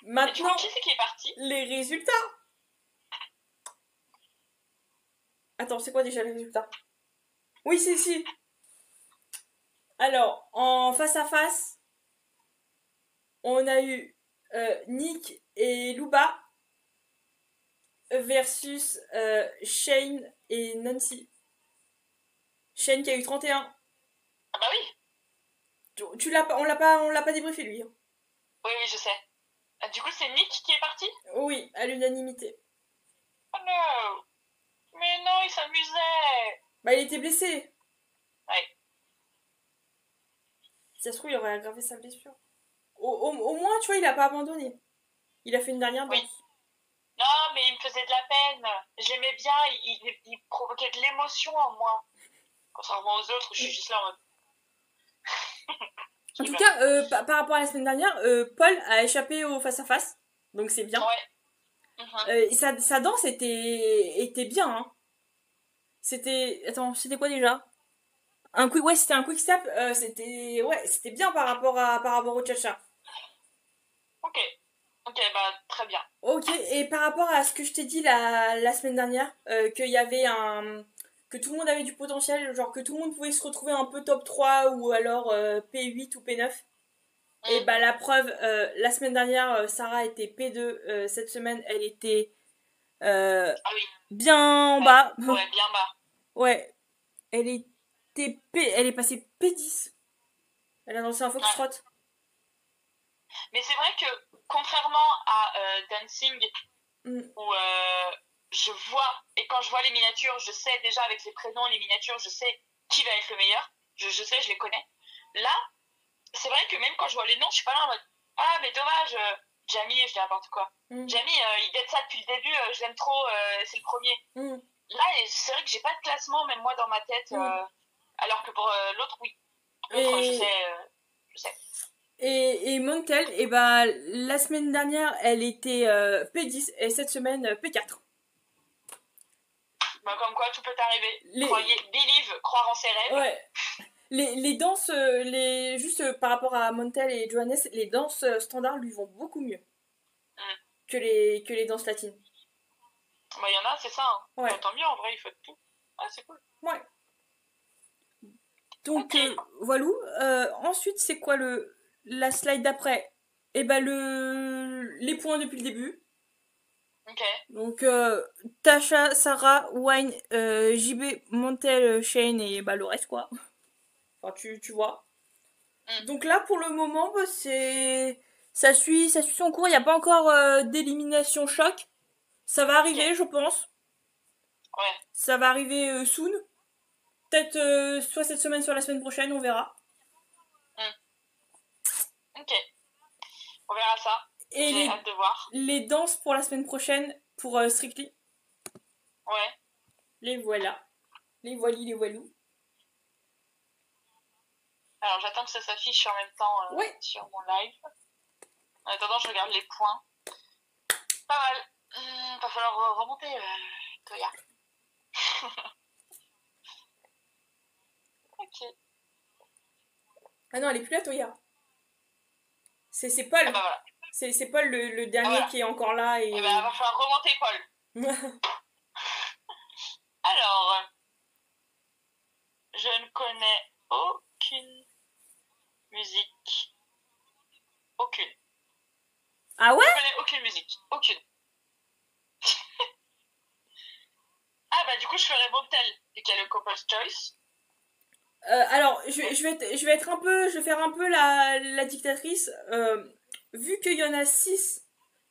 Maintenant, et du coup, qui c'est qui est parti? Les résultats. Attends, c'est quoi déjà les résultats? Oui, si. Alors, en face à face, on a eu Nick et Luba versus Shane et Nancy. Shane qui a eu 31. Ah bah oui. On l'a pas débriefé lui. Oui, je sais. Du coup, c'est Nick qui est parti? Oui, à l'unanimité. Oh non. Mais non, il s'amusait. Bah, il était blessé. Ouais. Si ça se trouve, il aurait aggravé sa blessure. Au moins, tu vois, il a pas abandonné. Il a fait une dernière danse. Oui. Non, mais il me faisait de la peine. Je l'aimais bien, il provoquait de l'émotion en moi. Contrairement aux autres, je suis juste là en mode. En tout cas, par rapport à la semaine dernière, Paul a échappé au face-à-face. Donc c'est bien. Ouais. Sa danse était bien. Hein. C'était quoi déjà Ouais, c'était un quick step. C'était bien par rapport au cha-cha. Ok, bah très bien. Ok, et par rapport à ce que je t'ai dit la semaine dernière, qu'il y avait que tout le monde avait du potentiel, genre que tout le monde pouvait se retrouver un peu top 3 ou alors P8 ou P9. Et bah la preuve, la semaine dernière, Sarah était P2, cette semaine elle était Ah oui. bien en bas. Ouais, bien bas. Ouais, elle est passée P10. Elle a lancé un foxtrot. Mais c'est vrai que contrairement à Dancing, où je vois, et quand je vois les miniatures, je sais déjà avec les prénoms, les miniatures, je sais qui va être le meilleur. Je sais, je les connais. Là, c'est vrai que même quand je vois les noms, je suis pas là en mode ah, mais dommage, Jamie, je dis n'importe quoi. Jamie, il date ça depuis le début, je l'aime trop, c'est le premier. Là, c'est vrai que j'ai pas de classement, même moi dans ma tête, alors que pour l'autre, oui. L'autre, je sais. Et Montel, et bah, la semaine dernière, elle était P10 et cette semaine P4. Bah, comme quoi, tout peut arriver. Believe, croire en ses rêves. Ouais. Les danses, juste par rapport à Montel et Johannes, les danses standards lui vont beaucoup mieux que les danses latines. Bah, il y en a, c'est ça. Hein. Ouais. Bah, tant mieux, en vrai, il faut tout. Ah, c'est cool. Ouais. Donc, voilà. Ensuite, c'est quoi la slide d'après? Et bah, les points depuis le début. Ok. Donc, Tasha, Sarah, Wine, JB, Montel, Shane et bah, le reste, quoi. Enfin, tu vois. Donc là, pour le moment, bah, ça suit son cours. Il n'y a pas encore d'élimination choc. Ça va arriver, je pense. Ouais. Ça va arriver soon. Peut-être soit cette semaine, soit la semaine prochaine, on verra. Ok. On verra ça. J'ai hâte de voir. Les danses pour la semaine prochaine, pour Strictly. Ouais. Les voilà. Les voilous. Alors, j'attends que ça s'affiche en même temps sur mon live. En attendant, je regarde les points. Pas mal. Va falloir remonter, Toya. Ok. Ah non, elle est plus là, Toya. C'est Paul. Ah bah voilà. C'est Paul le dernier qui est encore là. Et bah, va falloir remonter Paul. Alors, je ne connais aucune musique. Aucune. Ah ouais? Je connais aucune musique. Aucune. Ah bah du coup, je ferai Montel, vu qu'il y a le Couple's Choice. Alors, je vais faire un peu la dictatrice. Vu qu'il y en a 6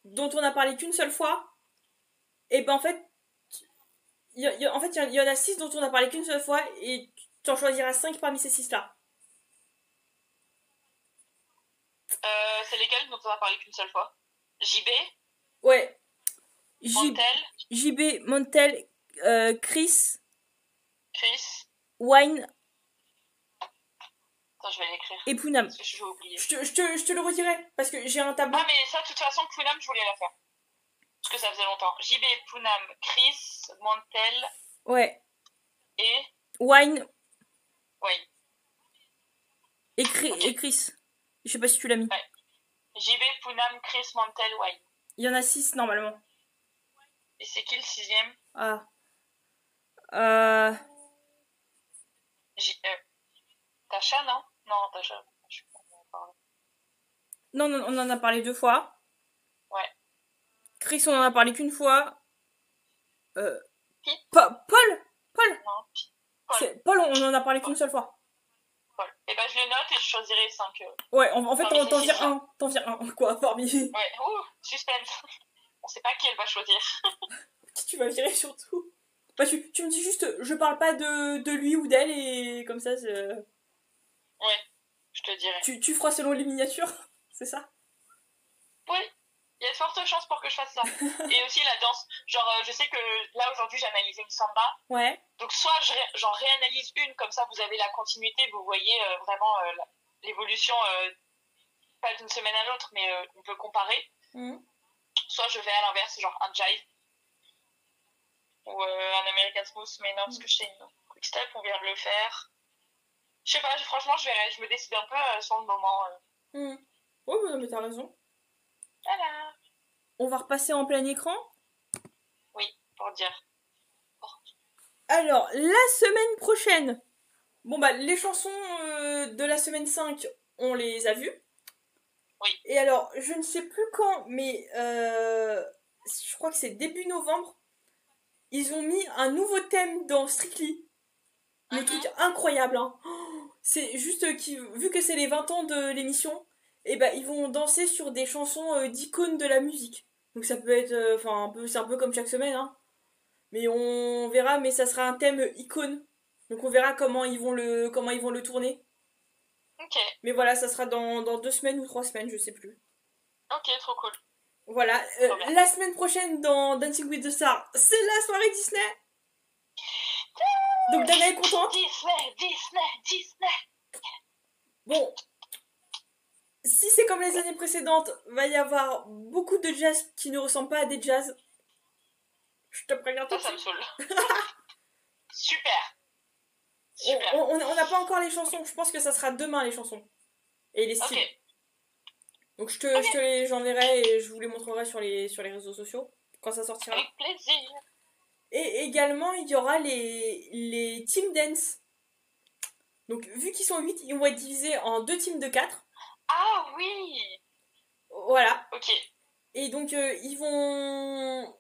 dont on a parlé qu'une seule fois, et ben en fait, il y en a 6 dont on a parlé qu'une seule fois, et tu en choisiras 5 parmi ces 6-là. C'est lesquels dont on a parlé qu'une seule fois? JB, Ouais. Montel, JB, Montel, Chris, Chris. Wine Attends, je vais l'écrire. et Poonam. Parce que je vais oublier. Je te le redirai parce que j'ai un tableau. Ah, mais ça, de toute façon, Poonam, je voulais la faire. Parce que ça faisait longtemps. JB, Poonam, Chris, Montel Ouais. et. Wine Oui. et Chris. Je sais pas si tu l'as mis. Ouais. JB, Poonam, Chris, Montel, Wine. Il y en a 6 normalement. Et c'est qui le 6e? Ah. Tasha, non? Non, Tasha. Je sais pas comment on parle. Non, on en a parlé 2 fois. Ouais. Chris, on en a parlé qu'une fois. Pete? Paul Non, Paul, on en a parlé qu'une seule fois. Paul. Et ben, je les note et je choisirai 5. Ouais, en fait, Parmi t'en ces vires six-là. un. T'en vires un, quoi, parmi. Ouais, suspense. On sait pas qui elle va choisir. Qui tu vas virer surtout. Bah, tu me dis juste, je parle pas de lui ou d'elle et comme ça, Ouais, je te dirai. tu feras selon les miniatures, c'est ça? Oui, il y a de fortes chances pour que je fasse ça. Et aussi la danse. Genre, je sais que là aujourd'hui j'ai analysé une samba. Ouais. Donc soit j'en réanalyse une, comme ça vous avez la continuité, vous voyez vraiment l'évolution, pas d'une semaine à l'autre, mais on peut comparer. Soit je vais à l'inverse, genre un jive. Ou un American Smooth, mais non, parce que je sais une Quick Step, on vient de le faire. Je sais pas, franchement, je verrai. Je me décide un peu sur le moment. Ouais, mais t'as raison. Voilà. On va repasser en plein écran. Oui, pour dire. Alors, la semaine prochaine. Bon, bah, les chansons de la semaine 5, on les a vues. Oui. Et alors, je ne sais plus quand, mais je crois que c'est début novembre. Ils ont mis un nouveau thème dans Strictly. Le truc incroyable, hein. C'est juste vu que c'est les 20 ans de l'émission, et ben ils vont danser sur des chansons d'icônes de la musique. Donc ça peut être, c'est un peu comme chaque semaine, hein. Mais on verra, mais ça sera un thème icône. Donc on verra comment ils vont le tourner. Ok. Mais voilà, ça sera dans 2 semaines ou 3 semaines, je sais plus. Ok, trop cool. Voilà, la semaine prochaine dans Dancing with the Stars, c'est la soirée Disney. Donc Dana est contente. Disney. Bon, si c'est comme les années précédentes, va y avoir beaucoup de jazz qui ne ressemblent pas à des jazz. Je te préviens tout de Ça me suite. saoule. Super. On n'a pas encore les chansons, je pense que ça sera demain les chansons. Et les styles. Ok. Donc j'enverrai et je vous les montrerai sur les réseaux sociaux quand ça sortira. Avec plaisir. Et également, il y aura les team dance. Donc, vu qu'ils sont 8, ils vont être divisés en 2 teams de 4. Ah oui. Voilà. Ok. Et donc, en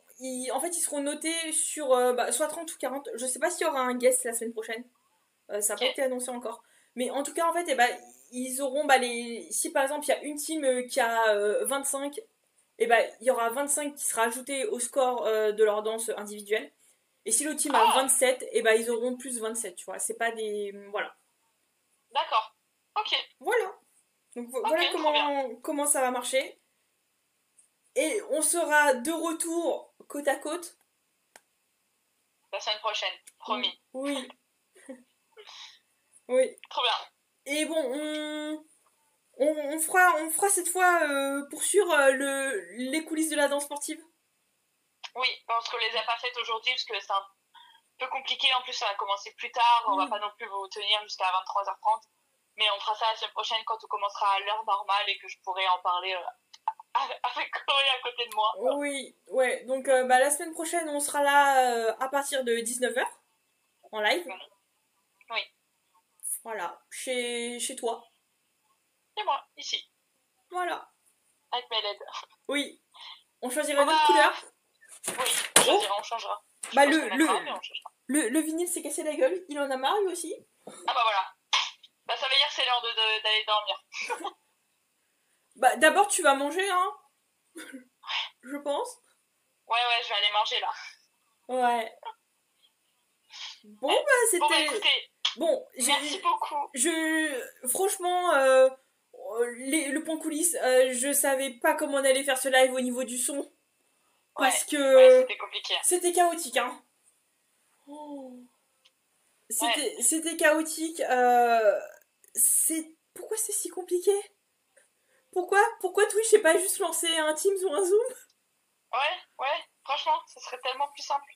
fait, ils seront notés sur soit 30 ou 40. Je sais pas s'il y aura un guest la semaine prochaine. Ça n'a pas été annoncé encore. Mais en tout cas, en fait, ils auront si par exemple, il y a une team qui a 25, il y aura 25 qui sera ajouté au score de leur danse individuelle. Et si l'autre team a 27, ils auront plus 27, tu vois. C'est pas des... Voilà. D'accord. Ok. Voilà. Donc voilà comment ça va marcher. Et on sera de retour côte à côte. La semaine prochaine, promis. Oui. Oui. Trop bien. Et bon, on fera cette fois pour sûr les coulisses de la danse sportive. Oui, parce qu'on les a pas faites aujourd'hui parce que c'est un peu compliqué. En plus, ça va commencer plus tard. On va pas non plus vous tenir jusqu'à 23h30. Mais on fera ça la semaine prochaine quand on commencera à l'heure normale et que je pourrai en parler avec Chloé à côté de moi. Oui, ouais. Donc la semaine prochaine, on sera là à partir de 19h en live. Oui. Voilà, chez toi. Et moi, ici. Voilà. Avec mes LED. Oui. On choisira notre couleur. Oui, on changera. Le vinyle s'est cassé la gueule. Il en a marre lui aussi. Ah bah voilà. Bah ça veut dire que c'est l'heure d'aller dormir. D'abord tu vas manger, hein. Je pense. Ouais, je vais aller manger là. Ouais. Bon, c'était... Bon, écoutez. Bon, merci beaucoup. Franchement, le point coulisses, je savais pas comment on allait faire ce live au niveau du son. Parce Ouais, que c'était compliqué. c'était chaotique, hein. Oh. Ouais. C'était chaotique. Pourquoi c'est si compliqué? Pourquoi Twitch n'est pas juste lancé un Teams ou un Zoom? Ouais, franchement, ce serait tellement plus simple.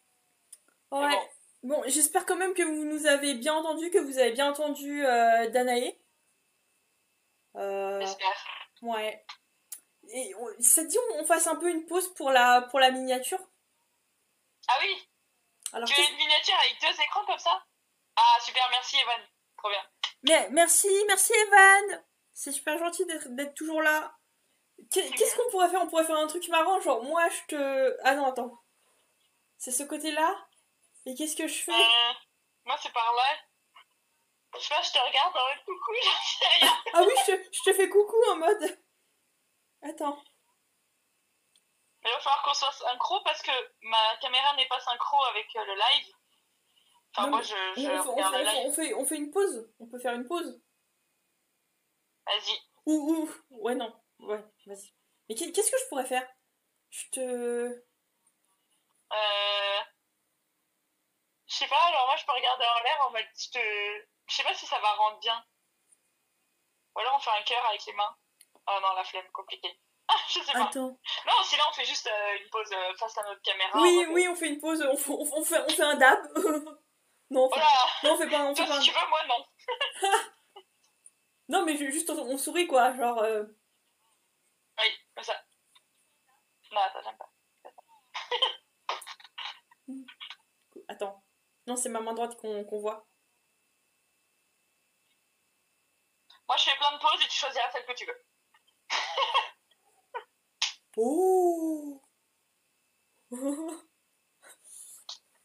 Mais Ouais. bon, Bon, j'espère quand même que vous nous avez bien entendu, que vous avez bien entendu Danae. Euh, j'espère. ouais. Et ça te dit on fasse un peu une pause pour la miniature? Ah oui, Alors tu veux une miniature avec 2 écrans comme ça? Ah, super, merci Evan. Trop bien. mais merci Evan. C'est super gentil d'être toujours là. Qu'est-ce qu'on pourrait faire? On pourrait faire un truc marrant, genre moi je te... Ah non, attends. C'est ce côté-là? Et qu'est-ce que je fais? Moi, c'est par là. Je sais pas, je te regarde en mode coucou, j'en sais rien. Ah oui, je te fais coucou en mode... Attends. Mais il va falloir qu'on soit synchro parce que ma caméra n'est pas synchro avec le live. Enfin, Non moi, mais je regarde le live. on fait une pause. On peut faire une pause. Vas-y. Ouais, non. Ouais, vas-y. Mais qu'est-ce que je pourrais faire? Je te... Euh, je sais pas, alors moi, je peux regarder en l'air en mode. Je sais pas si ça va rendre bien. Ou alors on fait un cœur avec les mains. Oh non, la flemme, compliqué. Ah, je sais pas. Attends. Non, sinon on fait juste une pause face à notre caméra en Oui, mode. oui, on fait une pause. On fait un dab. Non, Voilà. on fait Toi, pas si un... tu veux, moi non. Non, mais juste on sourit quoi. Genre... Oui, comme ça. Non, attends, j'aime pas. Attends. Non, c'est ma main droite qu'on voit. Moi, je fais plein de pauses et tu choisiras celle que tu veux. Oh.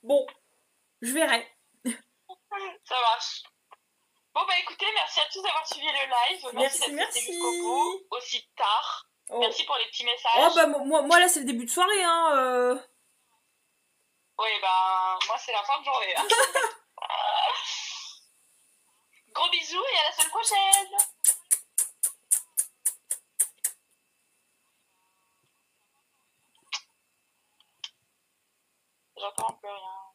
Bon, je verrai. Ça marche. Bon, bah écoutez, merci à tous d'avoir suivi le live. Merci d'être restés jusqu'au bout, Merci. aussi tard. Oh. Merci pour les petits Oh bah messages. moi là c'est le début de soirée hein. Oui, ben, moi, c'est la fin de journée. Hein. Gros bisous et à la semaine prochaine. J'entends plus rien.